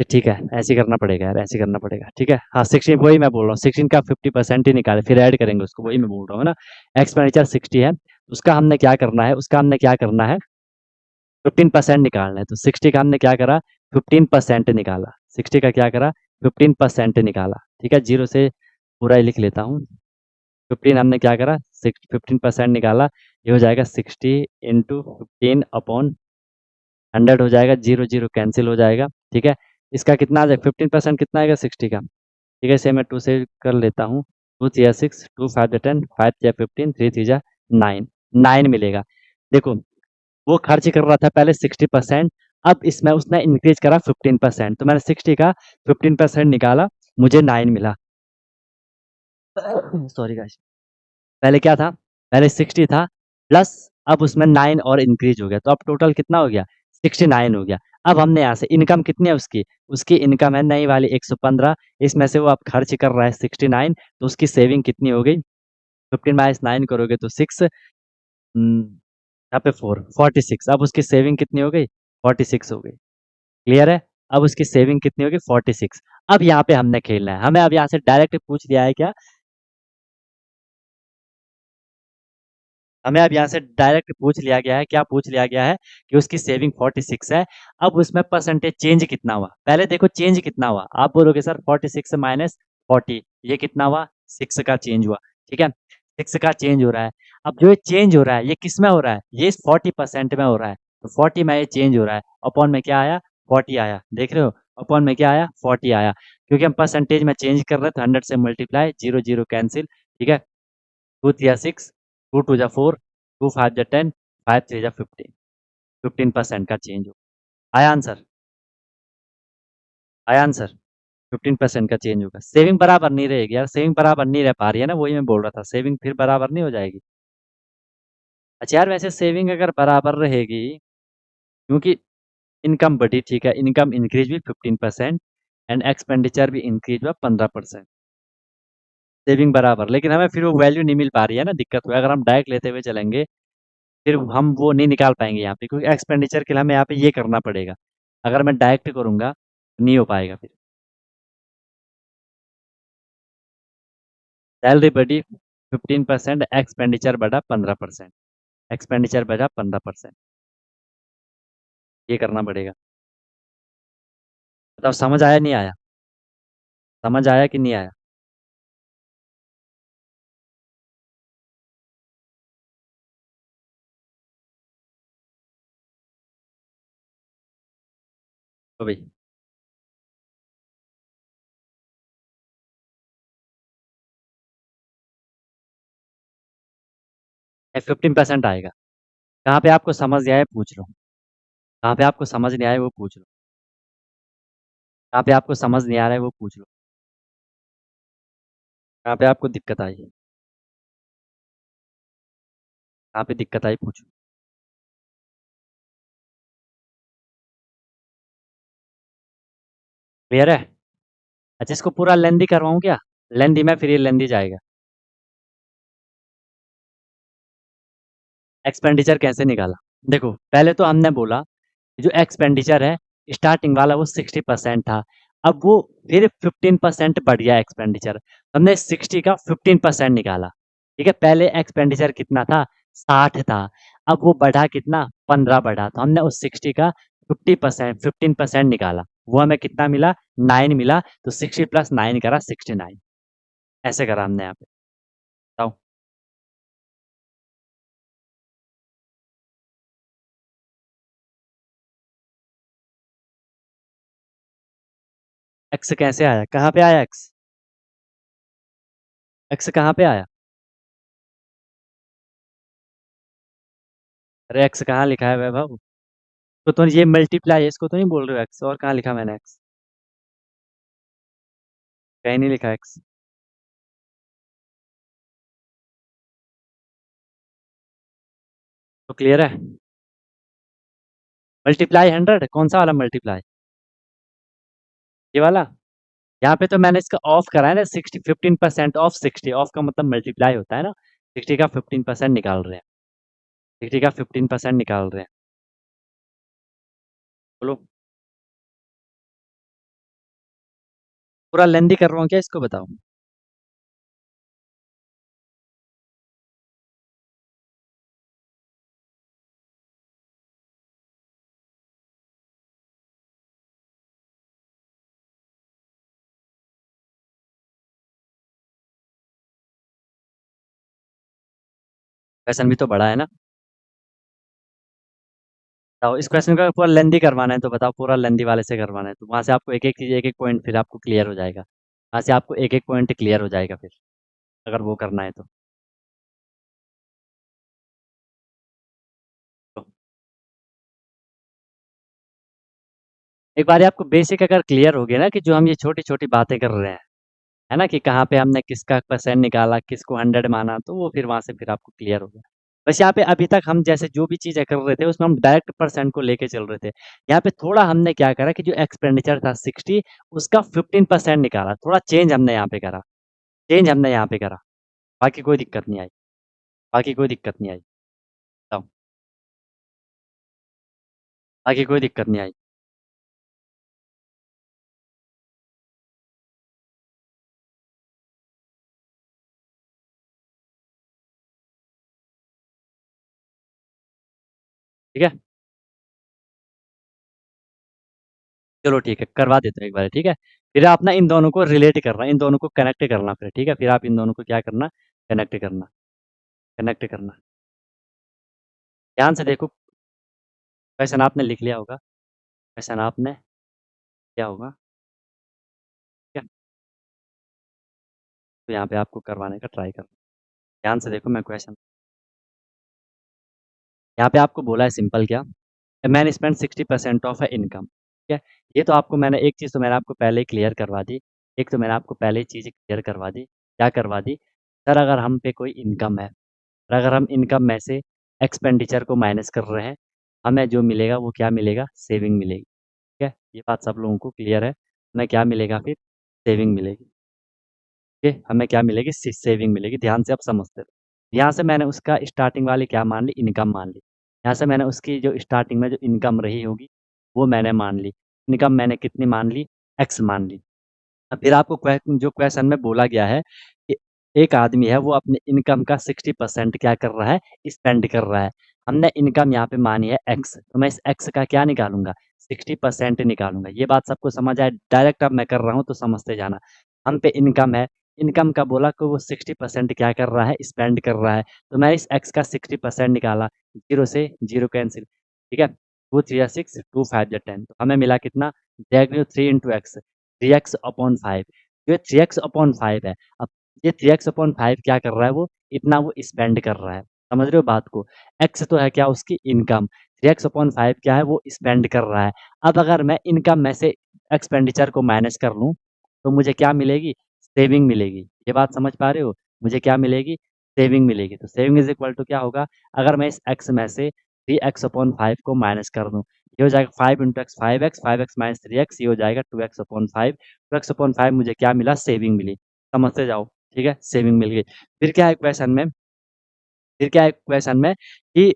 S1: ये ठीक है, ऐसे ही करना पड़ेगा यार, ऐसे ही करना पड़ेगा। ठीक है, हाँ 16, वही मैं बोल रहा हूँ, 16 का 50% ही निकाले फिर ऐड करेंगे उसको, वही मैं बोल रहा हूँ ना। एक्सपेंडिचर 60 है, उसका हमने क्या करना है, उसका हमने क्या करना है, 15% निकालना है। तो 60 का हमने क्या करा, 15% निकाला। 60 का क्या करा, 15% निकाला। ठीक है, जीरो से पूरा ही लिख लेता हूँ। 15 हमने क्या करा, 15% निकाला, ये हो जाएगा 60 इंटू 15/100 हो जाएगा, जीरो जीरो कैंसिल हो जाएगा। ठीक है, इसका कितना आ जाएगा, 15% कितना आएगा 60 का। ठीक है, इसे मैं 2 से कर लेता हूँ, 2 3 6, 2 5 10, 5 3 15, 3 3 9, 9 मिलेगा। देखो वो खर्च कर रहा था पहले 60%, अब इसमें उसने इंक्रीज करा 15%, तो मैंने 60 का 15% निकाला, मुझे 9 मिला। सॉरी गाइस, पहले क्या था, पहले 60 था, प्लस अब उसमें 9 और इंक्रीज हो गया, तो अब टोटल कितना हो गया, 69 हो गया। अब हमने यहाँ से इनकम कितनी है उसकी, उसकी इनकम है नई वाली 115, इसमें से वो अब खर्च कर रहा है 69, तो उसकी सेविंग कितनी हो गई, 15 माइनस 9 करोगे तो 6, यहाँ पे 4, 46। अब उसकी सेविंग कितनी हो गई? 46 हो गई। क्लियर है? अब उसकी सेविंग कितनी होगी? 46। अब यहाँ पे हमने खेलना है, हमें अब यहाँ से डायरेक्ट पूछ लिया है क्या, हमें अब यहाँ से डायरेक्ट पूछ लिया गया है, क्या पूछ लिया गया है कि उसकी सेविंग 46 है। अब उसमें परसेंटेज चेंज कितना हुआ, पहले देखो चेंज कितना हुआ। आप बोलोगे सर 46 माइनस 40, ये कितना हुआ? 6 का चेंज हुआ। ठीक है, 6 का चेंज हो रहा है। अब जो ये चेंज हो रहा है ये किस में हो रहा है? ये 40% में हो रहा है। तो 40 में ये चेंज हो रहा है, अपॉन में क्या आया? 40 आया। देख रहे हो, अपॉन में क्या आया? 40 आया। क्योंकि हम परसेंटेज में चेंज कर रहे हैं तो 100 से मल्टीप्लाई, 0 0 कैंसिल। ठीक है, 2 3 6, 2 2 4, 2 5 10, 5 3 15, 15% का चेंज हो। आया आंसर? आया आंसर? 15% का चेंज होगा। सेविंग बराबर नहीं रहेगी यार, सेविंग बराबर नहीं रह पा रही है ना, वही मैं बोल रहा था, सेविंग फिर बराबर नहीं हो जाएगी। अच्छा यार, वैसे सेविंग अगर बराबर रहेगी, क्योंकि इनकम बढ़ी, ठीक है, इनकम इंक्रीज भी 15% एंड एक्सपेंडिचर भी इंक्रीज हुआ 15%, सेविंग बराबर, लेकिन हमें फिर वो वैल्यू नहीं मिल पा रही है ना, दिक्कत हुआ। अगर हम डायरेक्ट लेते हुए चलेंगे फिर हम वो नहीं निकाल पाएंगे यहाँ पे, क्योंकि एक्सपेंडिचर के लिए हमें यहाँ पे ये करना पड़ेगा। अगर मैं डायरेक्ट करूँगा नहीं हो पाएगा फिर। सैलरी बढ़ी 15%, एक्सपेंडिचर बढ़ा 15%, एक्सपेंडिचर बढ़ा 15%, ये करना पड़ेगा। बताओ समझ आया नहीं आया? समझ आया कि नहीं आया? तो भाई 15% आएगा। कहाँ पे आपको समझ नहीं आया पूछ लो, कहाँ पे आपको समझ नहीं आया वो पूछ लो, कहाँ पे आपको समझ नहीं आ रहा है वो पूछ लो, कहाँ पे आपको दिक्कत आई है, कहाँ पे दिक्कत आई पूछो। क्लियर है? अच्छा, इसको पूरा लेंदी करवाऊँ क्या? लेंदी में फिर ये लेंदी जाएगा। एक्सपेंडिचर कैसे निकाला? देखो पहले तो हमने बोला जो एक्सपेंडिचर है, स्टार्टिंग वाला वो 60% था। अब वो फिर 15% बढ़ गया एक्सपेंडिचर, हमने 60 का 15% निकाला। ठीक है, पहले एक्सपेंडिचर कितना था? 60 था। अब वो बढ़ा कितना? 15 बढ़ा, तो हमने उस 60 का 15% निकाला। वो हमें कितना मिला? 9 मिला। तो 60 प्लस 9 करा 69, ऐसे करा हमने यहाँ पे। बताओ एक्स कैसे आया, कहाँ पे आया एक्स? एक्स कहाँ पे आया? अरे एक्स कहाँ लिखा है वैभव? तो ये मल्टीप्लाई है, इसको तो नहीं बोल रहे हो एक्स? और कहाँ लिखा मैंने एक्स? कहीं नहीं लिखा एक्स। तो क्लियर है? मल्टीप्लाई 100, कौन सा वाला मल्टीप्लाई? ये वाला। यहाँ पे तो मैंने इसका ऑफ करा है ना, 60, 15% ऑफ 60, ऑफ का मतलब मल्टीप्लाई होता है ना। 60 का 15% निकाल रहे हैं, 60 का 15% निकाल रहे हैं। बोलो, पूरा लेंदी कर रहा हूँ क्या, इसको बताओ। क्वेश्चन भी तो बड़ा है ना। बताओ इस क्वेश्चन का पूरा लेंदी करवाना है तो बताओ, पूरा लेंदी वाले से करवाना है तो वहां से आपको एक एक चीज, एक एक पॉइंट फिर आपको क्लियर हो जाएगा। वहां से आपको एक एक पॉइंट क्लियर हो जाएगा फिर, अगर वो करना है तो एक बार आपको बेसिक अगर क्लियर हो गया ना कि जो हम ये छोटी छोटी बातें कर रहे हैं, है ना, कि कहाँ पे हमने किसका परसेंट निकाला, किसको 100 माना, तो वो फिर वहां से फिर आपको क्लियर हो गया। बस यहाँ पे अभी तक हम जैसे जो भी चीजें कर रहे थे उसमें हम डायरेक्ट परसेंट को लेके चल रहे थे। यहाँ पे थोड़ा हमने क्या करा कि जो एक्सपेंडिचर था 60, उसका 15% निकाला, थोड़ा चेंज हमने यहाँ पे करा, चेंज हमने यहाँ पे करा। बाकी कोई दिक्कत नहीं आई, बाकी कोई दिक्कत नहीं आई। बताओ, बाकी कोई दिक्कत नहीं आई। ठीक है? चलो ठीक है, करवा देता हूँ एक बार, ठीक है? फिर आप ना इन दोनों को रिलेट करना, इन दोनों को कनेक्ट करना फिर, ठीक है? फिर आप इन दोनों को क्या करना, कनेक्ट करना, कनेक्ट करना। ध्यान से देखो, क्वेश्चन आपने लिख लिया होगा, क्वेश्चन आपने क्या होगा, ठीक है? तो यहाँ पे आपको करवाने का ट्राई करना। ध्यान से देखो मैं क्वेश्चन, यहाँ पे आपको बोला है सिंपल क्या, ए मैन स्पेंड 60% ऑफ है इनकम, ठीक है? ये तो आपको मैंने एक चीज़ तो मैंने आपको पहले ही क्लियर करवा दी, एक तो मैंने आपको पहले ही चीज़ क्लियर करवा दी, क्या करवा दी? सर अगर हम पे कोई इनकम है, और अगर हम इनकम में से एक्सपेंडिचर को माइनस कर रहे हैं, हमें जो मिलेगा वो क्या मिलेगा? सेविंग मिलेगी, ठीक है? ये बात सब लोगों को क्लियर है, हमें क्या मिलेगा फिर? सेविंग मिलेगी, ठीक है? हमें क्या मिलेगी? सेविंग मिलेगी, ध्यान से आप समझते रहो। यहाँ से मैंने उसका स्टार्टिंग वाली क्या मान ली? इनकम मान ली। यहाँ से मैंने उसकी जो स्टार्टिंग में जो इनकम रही होगी, वो मैंने मान ली। इनकम मैंने कितनी मान ली? एक्स मान ली। अब फिर आपको जो क्वेश्चन में बोला गया है कि एक आदमी है वो अपने इनकम का 60% क्या कर रहा है? स्पेंड कर रहा है। हमने इनकम यहाँ पे मानी है एक्स, तो मैं इस एक्स का क्या निकालूँगा? 60% निकालूँगा। ये बात सबको समझ आए? डायरेक्ट अब मैं कर रहा हूँ तो समझते जाना। हम पे इनकम है, इनकम का बोला कि वो 60% क्या कर रहा है? स्पेंड कर रहा है। तो मैं इस एक्स का 60% निकाला, 0 से 0 कैंसल, ठीक है? 2 3 या 6, 2 5 या 10, तो हमें मिला कितना? Directly 3 into x, 3x upon 5, ये 3x अपॉन 5 है। अब ये 3x अपॉन 5 क्या कर रहा है वो? इतना वो स्पेंड कर रहा है। समझ रहे हो बात को? x तो है क्या? उसकी इनकम। 3x अपॉन 5 क्या है? वो स्पेंड कर रहा है। अब अगर मैं इनकम में से एक्सपेंडिचर को माइनस कर लूँ, तो मुझे क्या मिलेगी? सेविंग मिलेगी। ये बात समझ पा रहे हो? मुझे क्या मिलेगी? सेविंग मिलेगी। तो सेविंग इज़ इक्वल टू क्या होगा? अगर मैं इस x में से 3x अपॉन 5 को माइनस कर दूँ, ये हो जाएगा 5 into x 5x, 5x minus 3x, ये हो जाएगा 2x अपॉन 5, 2x अपॉन 5 मुझे क्या मिला? सेविंग मिली। समझते जाओ, ठीक है? सेविंग मिल गई। फिर क्या है क्वेश्चन में, फिर क्या है क्वेश्चन में कि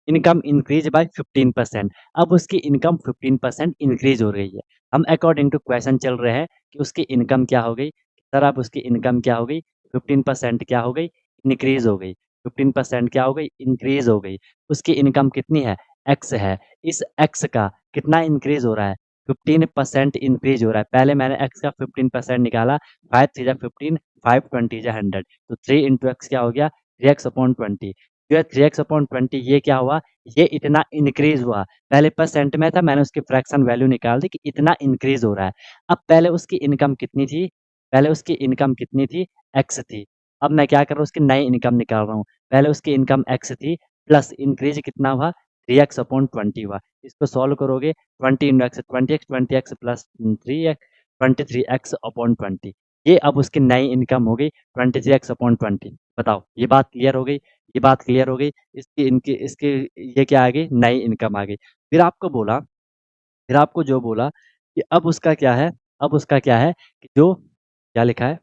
S1: इनकम इंक्रीज बाय 15%। अब उसकी इनकम 15% इंक्रीज हो रही है। हम अकॉर्डिंग टू क्वेश्चन चल रहे हैं कि उसकी इनकम क्या हो गई? सर अब उसकी इनकम क्या हो गई? 15% क्या हो गई? इंक्रीज हो गई। 15% क्या हो गई? इंक्रीज हो गई। उसकी इनकम कितनी है? एक्स है। इस एक्स का कितना इंक्रीज हो रहा है? 15% इंक्रीज हो रहा है। पहले मैंने एक्स का 15% निकाला, 5 3 जा 15, 5 20 जा 100, तो 3 इंटू एक्स क्या हो गया? 3x upon 20। जो है 3x अपॉन 20 ये क्या हुआ? ये इतना इंक्रीज हुआ। पहले परसेंट में था, मैंने उसकी फ्रैक्शन वैल्यू निकाल दी कि इतना इंक्रीज हो रहा है। अब पहले उसकी इनकम कितनी थी? पहले उसकी इनकम कितनी थी? एक्स थी। अब मैं क्या कर रहा हूँ? उसकी नई इनकम निकाल रहा हूँ। पहले उसकी इनकम एक्स थी, प्लस इंक्रीज कितना हुआ? 3x अपॉन 20 हुआ। इसको सॉल्व करोगे, 20 into x 20x, 20x plus 3x, 23x upon 20। ये अब उसकी नई इनकम हो गई 23x अपॉन 20। बताओ, ये बात क्लियर हो गई? ये बात क्लियर हो गई? इसकी इनकी इसकी ये क्या आ गई? नई इनकम आ गई। फिर आपको बोला, फिर आपको जो बोला कि अब उसका क्या है? अब उसका क्या है कि जो क्या लिखा है?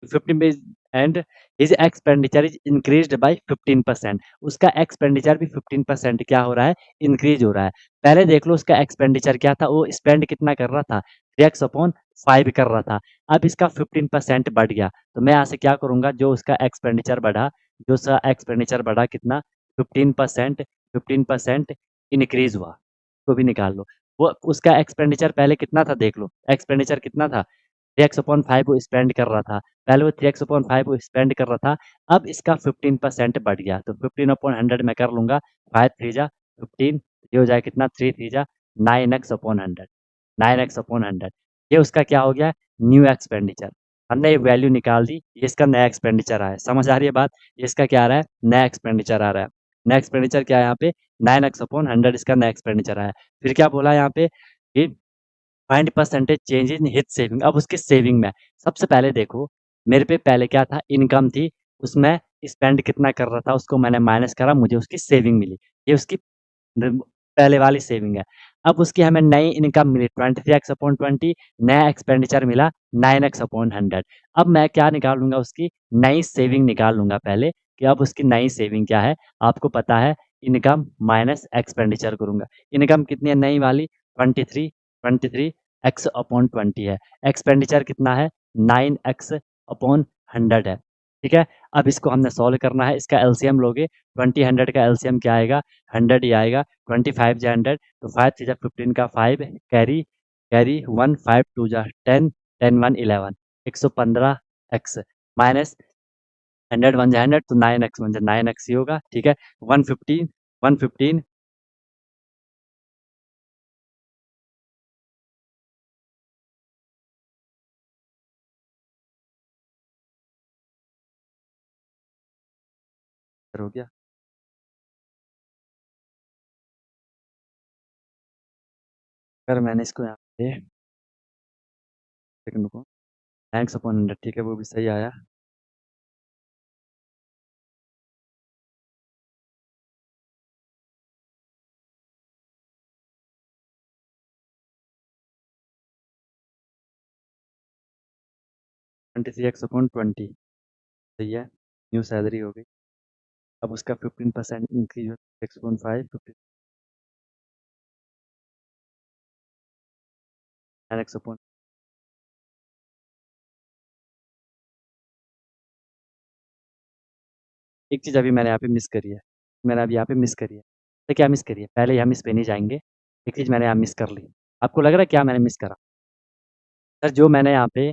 S1: 15 is and his expenditure is increased by 15%। उसका एक्सपेंडिचर भी 15% क्या हो रहा है? इंक्रीज हो रहा है। पहले देख लो उसका एक्सपेंडिचर क्या था? वो स्पेंड कितना कर रहा था? 3x अपॉन 5 कर रहा था। अब इसका 15% बढ़ गया, तो मैं यहाँ से क्या करूँगा? जो उसका एक्सपेंडिचर बढ़ा, जो उसका एक्सपेंडिचर बढ़ा कितना? 15%, 15% इंक्रीज हुआ, तो भी निकाल लो। वो उसका एक्सपेंडिचर पहले कितना था? देख लो, एक्सपेंडिचर कितना था? 3x अपॉन 5 वो स्पेंड कर रहा था। पहले वो 3x अपॉन 5 वो स्पेंड कर रहा था, अब इसका 15% बढ़ गया, तो 15 अपॉन 100 मैं कर लूँगा, 5 3 जा 15, ये हो जाएगा कितना? 3 3 जा 9x अपॉन 100, 9x अपॉन 100। ये उसका क्या हो गया? New expenditure. हमने ये वैल्यू निकाल दी, ये इसका नया एक्सपेंडिचर आया। समझ आ रही है बात? ये इसका क्या आ रहा है? नया एक्सपेंडिचर आ रहा है। नया एक्सपेंडिचर क्या है यहाँ पे? 9x अपॉन 100 इसका नया एक्सपेंडिचर आया। फिर क्या बोला यहाँ पे कि find percentage change in his saving. अब उसकी सेविंग में सबसे पहले देखो, मेरे पे पहले क्या था? इनकम थी, उसमें स्पेंड कितना कर रहा था उसको मैंने माइनस करा, मुझे उसकी सेविंग मिली। ये उसकी न पहले वाली सेविंग है। अब उसकी हमें नई इनकम मिली 23x/20, नया एक्सपेंडिचर मिला 9x/100। अब मैं क्या निकाल लूँगा उसकी नई सेविंग निकाल लूँगा पहले कि अब उसकी नई सेविंग क्या है? आपको पता है इनकम माइनस एक्सपेंडिचर करूँगा। इनकम कितनी है नई वाली 23 x/20 है। एक्सपेंडिचर कितना है 9x/100 है। ठीक है? अब इसको हमने सॉल्व करना है, इसका एलसीएम लोगे 20 100 का एलसीएम क्या आएगा 100 ही आएगा। 25 जा 100 तो 5 3 जा 15 का 5 कैरी कैरी 1 5 2 जा 10 10 1 11 115 एक्स माइनस 100 1 जा 100 तो 9x 1 जा 9x ही होगा। ठीक है 115 115 हो गया। अगर मैंने इसको यहाँ पे सेकंड को थैंक्स अपॉन 100 ठीक है वो भी सही आया। ट्वेंटी थ्री एक्स अपॉन 20 सही है। न्यू सैलरी हो गई। अब उसका 15% इंक्रीज हो 6.5 एक्स अपॉन एक चीज़ अभी मैंने यहाँ पे मिस करी है। मैंने अभी यहाँ पे मिस करी है। तो क्या मिस करी है? पहले यहाँ मिस पे नहीं जाएँगे। एक चीज़ मैंने यहाँ मिस कर ली। आपको लग रहा है क्या मैंने मिस करा? सर जो मैंने यहाँ पे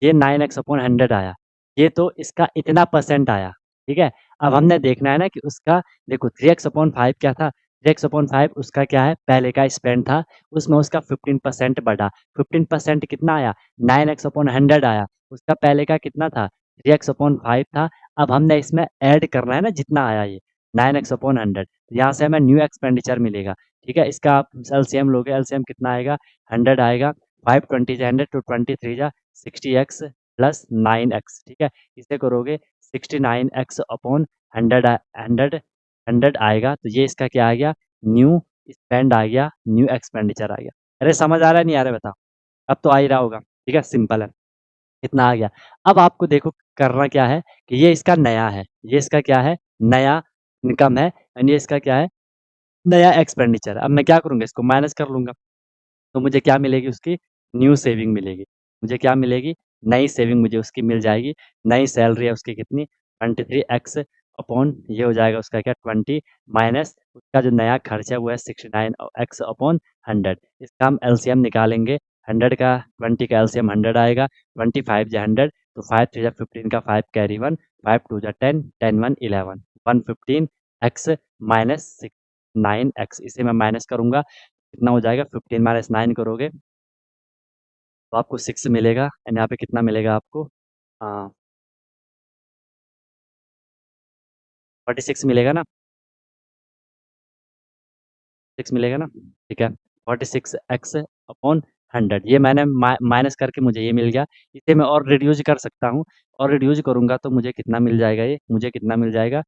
S1: ये 9x/100 आया, ये तो इसका इतना परसेंट आया, ठीक है? अब हमने देखना है ना कि उसका देखो 3x/5 क्या था? 3x/5 उसका क्या है? पहले का स्पेंड था, उसमें उसका 15% बढ़ा। 15% कितना आया? 9x/100 आया। उसका पहले का कितना था? 3x/5 था। अब हमने इसमें ऐड करना है ना जितना आया ये 9x/100 यहाँ से हमें न्यू एक्सपेंडिचर मिलेगा, ठीक है? इसका आप एलसीएम लोगे, एलसीएम कितना आएगा? 100 आएगा। 5 20 जा 100 तो 23 जा 60x प्लस 9x ठीक है इसे करोगे 69x अपॉन 100 आएगा तो ये इसका क्या आ गया न्यू स्पेंड आ गया न्यू एक्सपेंडिचर आ गया। अरे समझ आ रहा है नहीं आ रहा है बताओ। अब तो आ ही रहा होगा ठीक है सिंपल है इतना आ गया। अब आपको देखो करना क्या है कि ये इसका नया है ये इसका क्या है नया इनकम है एंड ये इसका क्या है नया एक्सपेंडिचर। अब मैं क्या करूँगा इसको माइनस कर लूँगा तो मुझे क्या मिलेगी उसकी न्यू सेविंग मिलेगी। मुझे क्या मिलेगी नई सेविंग मुझे उसकी मिल जाएगी। नई सैलरी है उसकी कितनी 23x अपॉन ये हो जाएगा उसका क्या 20 माइनस उसका जो नया खर्चा है वो है 69x अपॉन 100। इसका हम एलसीएम निकालेंगे 100 का 20 का एलसीएम 100 आएगा 25 जा 100 तो 5 3 जा 15 का 5 कैरी 1 5 2 जा 10 10 1 11 115x माइनस 9x इसे मैं माइनस करूँगा कितना हो जाएगा 15 माइनस 9 करोगे तो आपको 6 मिलेगा एंड यहाँ पे कितना मिलेगा आपको 46 मिलेगा ना 6 मिलेगा ना ठीक है 46x अपॉन 100 ये मैंने माइनस करके मुझे ये मिल गया। इसे मैं और रिड्यूस कर सकता हूँ और रिड्यूस करूँगा तो मुझे कितना मिल जाएगा ये मुझे कितना मिल जाएगा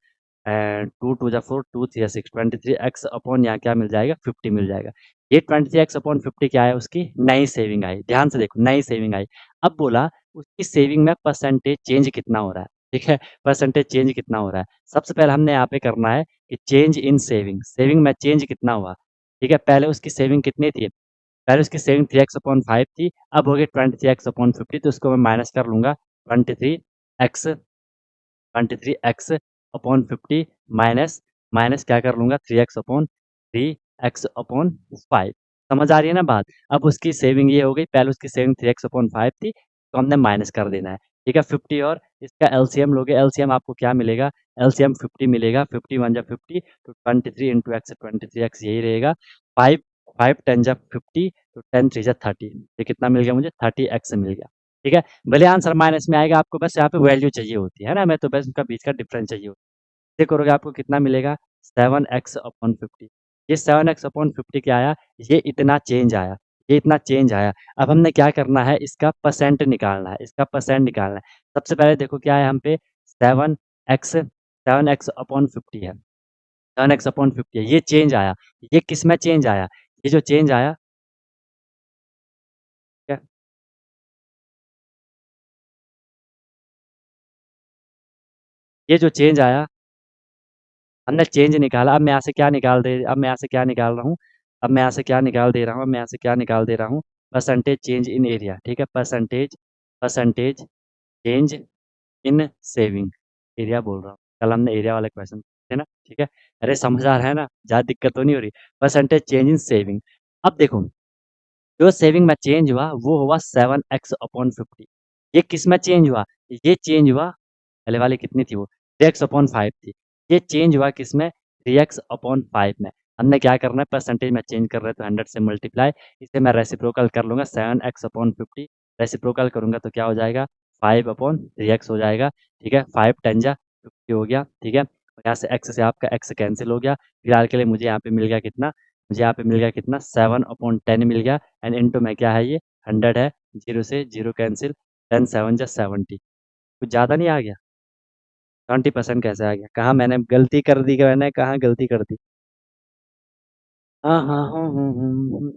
S1: टू टू जा 4 2 3 6 23x अपॉन यहाँ क्या मिल जाएगा 50 मिल जाएगा। ये 23x अपॉन 50 क्या है उसकी नई सेविंग आई ध्यान से देखो नई सेविंग आई। अब बोला उसकी सेविंग में परसेंटेज चेंज कितना हो रहा है ठीक है परसेंटेज चेंज कितना हो रहा है। सबसे पहले हमने यहाँ पे करना है कि चेंज इन सेविंग सेविंग में चेंज कितना हुआ ठीक है पहले उसकी सेविंग कितनी थी पहले उसकी सेविंग 3x अपॉन 5 थी अब हो गई 23x अपॉन 50 तो उसको मैं माइनस कर लूँगा 23x 23x upon 50 minus minus क्या कर लूँगा 3x अपॉन 3x अपॉन 5 समझ आ रही है ना बात। अब उसकी सेविंग ये हो गई पहले उसकी सेविंग 3x अपॉन 5 थी तो हमने माइनस कर देना है ठीक है 50 और इसका एलसीएम लोगे एलसीएम आपको क्या मिलेगा एलसीएम 50 मिलेगा 50 1 जा 50 तो 23 इंटू एक्स 23x यही रहेगा 5 5 10 जा 50 तो 10 3 जा 30 ये कितना मिल गया मुझे 30x मिल गया ठीक है। भले आंसर माइनस में आएगा आपको बस यहाँ पे वैल्यू चाहिए होती है ना मैं तो बस उनका बीच का डिफरेंस चाहिए होता है। ये करोगे आपको कितना मिलेगा 7x अपॉन 50 ये 7x अपॉन 50 क्या आया ये इतना चेंज आया ये इतना चेंज आया। अब हमने क्या करना है इसका परसेंट निकालना है इसका परसेंट निकालना है। सबसे पहले देखो क्या है हम पे 7x अपॉन 50 है 7x अपॉन 50 है ये चेंज आया ये किस में चेंज आया ये जो चेंज आया, ठीक है, ये जो चेंज आया, हमने चेंज निकाला। अब मैं यहाँ से क्या निकाल दे अब मैं यहाँ से क्या निकाल रहा हूँ अब मैं यहाँ से क्या निकाल दे रहा हूँ अब मैं यहाँ से क्या निकाल दे रहा हूँ, परसेंटेज चेंज इन एरिया, ठीक है, percentage percentage change in saving area बोल रहा हूँ। कल हमने एरिया वाले क्वेश्चन थे ना, ठीक है। अरे समझ आ रहा है ना, ज़्यादा दिक्कत तो नहीं हो रही। Percentage change in saving. अब देखो, जो सेविंग में चेंज हुआ वो हुआ 7x/50। ये किस में चेंज हुआ? ये चेंज हुआ, पहले वाली कितनी थी वो, 3x/5 थी। ये चेंज हुआ किस में, 3x/5 में। हमने क्या करना है, परसेंटेज में चेंज कर रहे हैं तो 100 से मल्टीप्लाई, इसे मैं रेसिप्रोकल कर लूँगा, 7x/50 रेसिप्रोकल करूँगा तो क्या हो जाएगा, 5/3x हो जाएगा, ठीक है। 5 10 जा 50 हो गया, ठीक है। और यहाँ से x से आपका x कैंसिल हो गया। फिलहाल के लिए मुझे यहाँ पे मिल गया कितना, मुझे यहाँ पे मिल गया कितना, 7/10 मिल गया। एंड इनटू में क्या है, ये 100 है, 0 से 0 कैंसिल, 10 7 जा 70। कुछ ज़्यादा नहीं आ गया? 20% कैसे आ गया? कहाँ मैंने गलती कर दी, मैंने कहाँ गलती कर दी? हाँ हाँ हाँ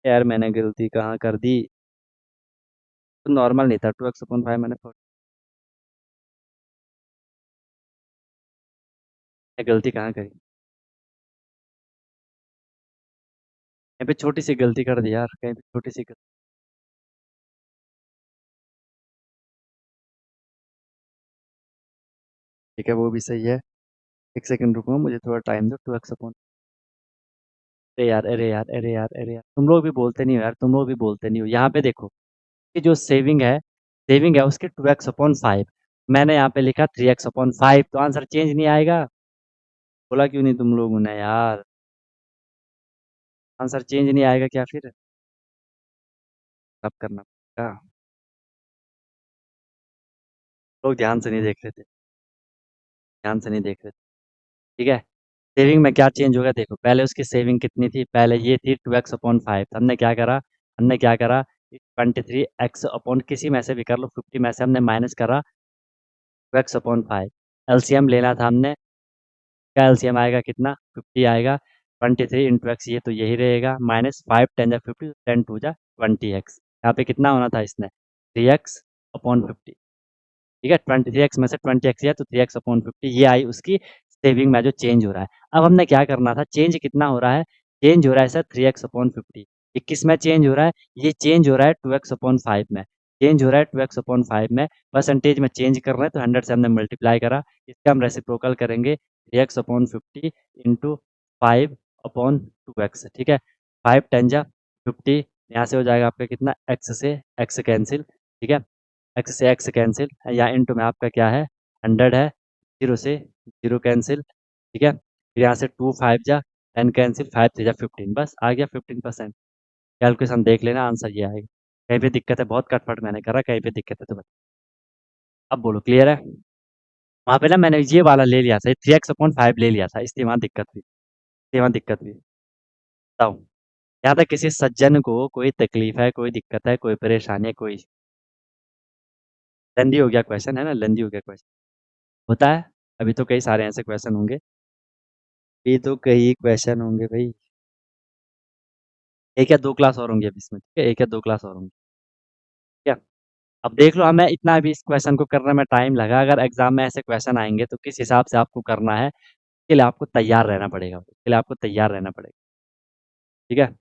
S1: यार मैंने गलती कहाँ कर दी? तो नॉर्मल नहीं था, 2x/5 मैंने गलती कहाँ करी? कहीं पे छोटी सी गलती कर दी यार, कहीं पे छोटी सी गलती। ठीक है, वो भी सही है। एक सेकंड रुको, मुझे थोड़ा टाइम दो। 2x/, अरे यार अरे यार अरे यार अरे यार, तुम लोग भी बोलते नहीं हो यार, तुम लोग भी बोलते नहीं हो। यहाँ पे देखो कि जो सेविंग है उसके 2x/5, मैंने यहाँ पे लिखा 3x/5, तो आंसर चेंज नहीं आएगा। बोला क्यों नहीं तुम लोगों ने यार? आंसर चेंज नहीं आएगा क्या फिर? अब करना पड़ेगा। लोग ध्यान से नहीं देख रहे थे, ध्यान से नहीं देख रहे थे, ठीक है। सेविंग में क्या चेंज होगा देखो, पहले उसकी सेविंग कितनी थी, पहले ये थी 2x/5। हमने क्या करा 23x किसी में से भी कर लो, 50 में से हमने माइनस करा 2x/5। एलसीएम लेना था हमने, का एलसीएम आएगा कितना, 50 आएगा। 23 × x, ये तो यही रहेगा, माइनस 5 10 जा 50, 10 2 जा 20x। यहाँ पे कितना होना था इसने, 3x/50, ठीक है। 23x में से 20x है तो 3x/50, ये आई उसकी सेविंग में जो चेंज हो रहा है। अब हमने क्या करना था, चेंज कितना हो रहा है, चेंज हो रहा है सर 3x/50। ये किस में चेंज हो रहा है, ये चेंज हो रहा है 2x/5 में, चेंज हो रहा है 2x/5 में। परसेंटेज में चेंज कर रहे हैं तो 100 से हमने मल्टीप्लाई करा, इसका हम रेसिप्रोकल करेंगे, 3x/50 इंटू 5/2x, ठीक है। 5 10 जा 50, यहाँ से हो जाएगा आपका कितना, x से x कैंसिल, ठीक है। एक्स से एक्स कैंसिल, या इंटू में आपका क्या है, 100 है, 0 से 0 कैंसिल, ठीक है। फिर यहाँ से 2 5 जा 10 कैंसिल, 5 3 जा 15, बस आ गया 15%। कैलकुलेशन देख लेना, आंसर ये आएगा। कहीं पे दिक्कत है, बहुत कटपट मैंने करा, कहीं पे दिक्कत है तो बता। अब बोलो क्लियर है? वहाँ पे ना मैंने ये वाला ले लिया था, 3x/5 ले लिया था, इसलिए वहाँ दिक्कत हुई, इसलिए वहाँ दिक्कत हुई। बताओ, यहाँ तक किसी सज्जन को कोई तकलीफ है, कोई दिक्कत है, कोई परेशानी है, कोई, लेंदी हो गया क्वेश्चन है ना, लेंदी हो गया क्वेश्चन, होता है। अभी तो कई सारे ऐसे क्वेश्चन होंगे, ये तो कई क्वेश्चन होंगे भाई। एक या दो क्लास और होंगे अभी इसमें, ठीक है, एक या दो क्लास और होंगे, ठीक है। अब देख लो, हमें इतना भी इस क्वेश्चन को करने में टाइम लगा, अगर एग्जाम में ऐसे क्वेश्चन आएंगे तो किस हिसाब से आपको करना है, इसके लिए आपको तैयार रहना पड़ेगा, इसके लिए आपको तैयार रहना पड़ेगा, ठीक है।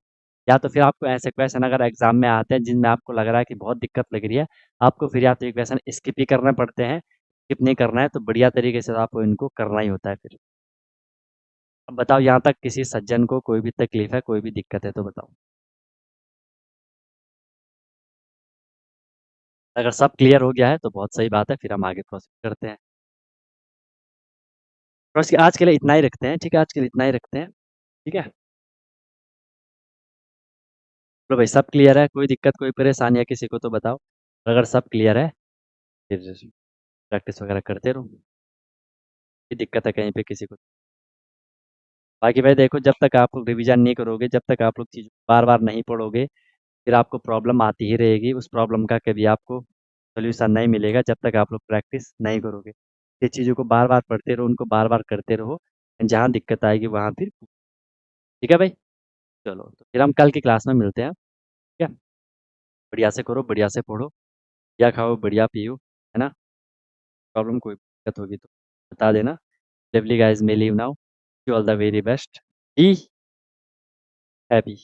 S1: या तो फिर आपको ऐसे क्वेश्चन अगर एग्जाम में आते हैं जिनमें आपको लग रहा है कि बहुत दिक्कत लग रही है, आपको फिर या तो ये क्वेश्चन स्किप ही करने पड़ते हैं, स्किप नहीं करना है तो बढ़िया तरीके से आपको इनको करना ही होता है फिर। अब बताओ, यहाँ तक किसी सज्जन को कोई भी तकलीफ है, कोई भी दिक्कत है तो बताओ। अगर सब क्लियर हो गया है तो बहुत सही बात है, फिर हम आगे प्रोसीड करते हैं। आज के लिए इतना ही रखते हैं, ठीक है, आज के लिए इतना ही रखते हैं, ठीक है। तो भाई सब क्लियर है, कोई दिक्कत कोई परेशानी है किसी को तो बताओ। अगर सब क्लियर है फिर प्रैक्टिस वगैरह करते रहो, कोई दिक्कत है कहीं पे किसी को। बाकी भाई देखो, जब तक आप लोग रिवीजन नहीं करोगे, जब तक आप लोग चीज़ बार बार नहीं पढ़ोगे, फिर आपको प्रॉब्लम आती ही रहेगी, उस प्रॉब्लम का कभी आपको सोल्यूशन नहीं मिलेगा जब तक आप लोग प्रैक्टिस नहीं करोगे। ये चीज़ों को बार-बार पढ़ते रहो, उनको बार-बार करते रहो, जहाँ दिक्कत आएगी वहाँ फिर ठीक है भाई? चलो, तो फिर हम कल की क्लास में मिलते हैं, ठीक है? बढ़िया से करो, बढ़िया से पढ़ो, बढ़िया खाओ, बढ़िया पियो, है ना? प्रॉब्लम कोई दिक्कत होगी तो बता देना। Lovely guys may leave now, wish you all the very best, be happy.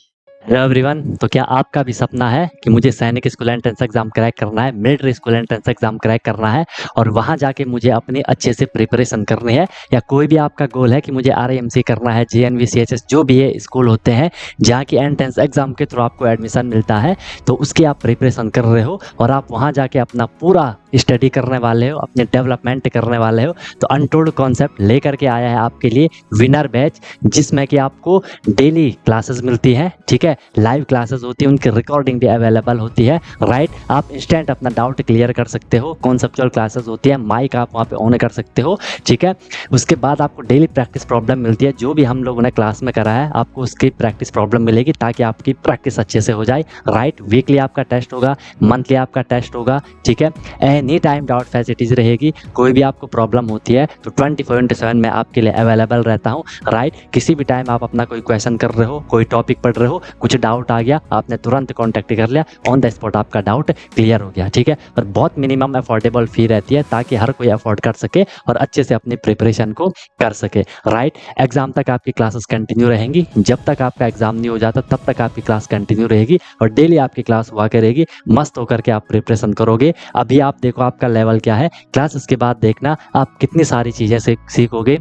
S1: Hello everyone, तो क्या आपका भी सपना है कि मुझे सैनिक स्कूल एंट्रेंस एग्जाम क्रैक करना है, military school entrance exam crack करना है और वहां जाके मुझे अपनी अच्छे से प्रिपरेशन करनी है, या कोई भी आपका गोल है कि मुझे आरएमसी करना है, जेएनवी, सीएचएस जो भी है स्कूल होते हैं जहाँ की एंट्रेंस एग्जाम के थ्रू आपको एडमिशन मिलता है, तो उसकी आप प्रिपरेशन कर रहे हो और आप वहाँ जाके अपना पूरा स्टडी करने वाले हो, अपने डेवलपमेंट करने वाले हो, तो अनटोल्ड कॉन्सेप्ट लेकर के आया है आपके लिए विनर बैच, जिसमें कि आपको डेली क्लासेस मिलती है, ठीक है? लाइव क्लासेस होती है, उनकी रिकॉर्डिंग भी अवेलेबल होती है, राइट? आप इंस्टेंट अपना डाउट क्लियर कर सकते हो, कॉन्सेप्चुअल क्लासेस होती है, माइक आप वहाँ पे ऑन कर सकते हो, ठीक है? उसके बाद आपको डेली प्रैक्टिस प्रॉब्लम मिलती है, जो भी हम लोगों ने क्लास में करा है आपको उसकी प्रैक्टिस प्रॉब्लम मिलेगी ताकि आपकी प्रैक्टिस अच्छे से हो जाए, राइट? वीकली आपका टेस्ट होगा, मंथली आपका टेस्ट होगा, ठीक है? एनी टाइम डाउट फैसिलिटीज रहेगी, कोई भी आपको प्रॉब्लम होती है तो 24/7 मैं आपके लिए अवेलेबल रहता हूँ, राइट? किसी भी टाइम आप अपना कोई क्वेश्चन कर रहे हो, कोई टॉपिक पढ़ रहे हो, कुछ डाउट आ गया, आपने तुरंत कॉन्टैक्ट कर लिया, ऑन द स्पॉट आपका डाउट क्लियर हो गया, ठीक है? और बहुत मिनिमम अफोर्डेबल फी रहती है ताकि हर कोई अफोर्ड कर सके और अच्छे से अपनी प्रिपरेशन को कर सके, राइट? एग्जाम तक आपकी क्लासेस कंटिन्यू रहेंगी, जब तक आपका एग्जाम नहीं हो जाता तब तक आपकी क्लास कंटिन्यू रहेगी और डेली आपकी क्लास हुआ करेगी, मस्त होकर के आप प्रिपरेशन करोगे। अभी आप देखो आपका लेवल क्या है, क्लासेस के बाद देखना आप कितनी सारी चीज़ें सीखोगे,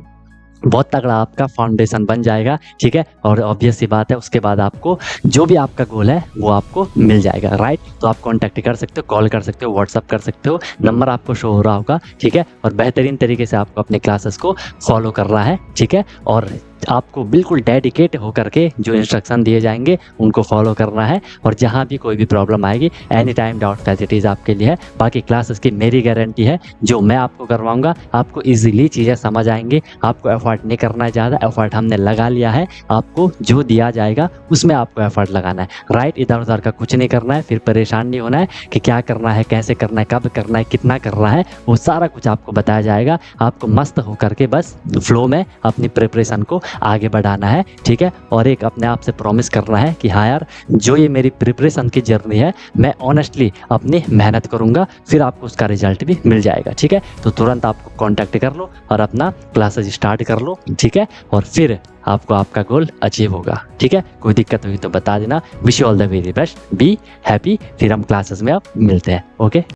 S1: बहुत तगड़ा आपका फाउंडेशन बन जाएगा, ठीक है? और ऑब्वियस सी बात है उसके बाद आपको जो भी आपका गोल है वो आपको मिल जाएगा, राइट? तो आप कॉन्टैक्ट कर सकते हो, कॉल कर सकते हो, व्हाट्सअप कर सकते हो, नंबर आपको शो हो रहा होगा, ठीक है? और बेहतरीन तरीके से आपको अपने क्लासेस को फॉलो करना है, ठीक है? और आपको बिल्कुल डेडिकेट होकर के जो इंस्ट्रक्शन दिए जाएंगे उनको फॉलो करना है और जहाँ भी कोई भी प्रॉब्लम आएगी एनी टाइम डाउट फैसिलिटीज़ आपके लिए है। बाकी क्लासेस की मेरी गारंटी है, जो मैं आपको करवाऊंगा आपको इजीली चीज़ें समझ आएंगी, आपको एफर्ट नहीं करना है ज़्यादा, एफर्ट हमने लगा लिया है, आपको जो दिया जाएगा उसमें आपको एफर्ट लगाना है, राइट? इधर उधर का कुछ नहीं करना है, फिर परेशान नहीं होना है कि क्या करना है, कैसे करना है, कब करना है, कितना करना है, वो सारा कुछ आपको बताया जाएगा। आपको मस्त होकर के बस फ्लो में अपनी प्रिपरेशन को आगे बढ़ाना है, ठीक है? और एक अपने आप से प्रॉमिस करना है कि हाँ यार, जो ये मेरी प्रिपरेशन की जर्नी है मैं ऑनेस्टली अपनी मेहनत करूंगा, फिर आपको उसका रिजल्ट भी मिल जाएगा, ठीक है? तो तुरंत आपको कांटेक्ट कर लो और अपना क्लासेस स्टार्ट कर लो, ठीक है? और फिर आपको आपका गोल अचीव होगा, ठीक है? कोई दिक्कत हुई तो बता देना। Wish you all the very best, be happy. फिर हम क्लासेस में अब मिलते हैं, ओके?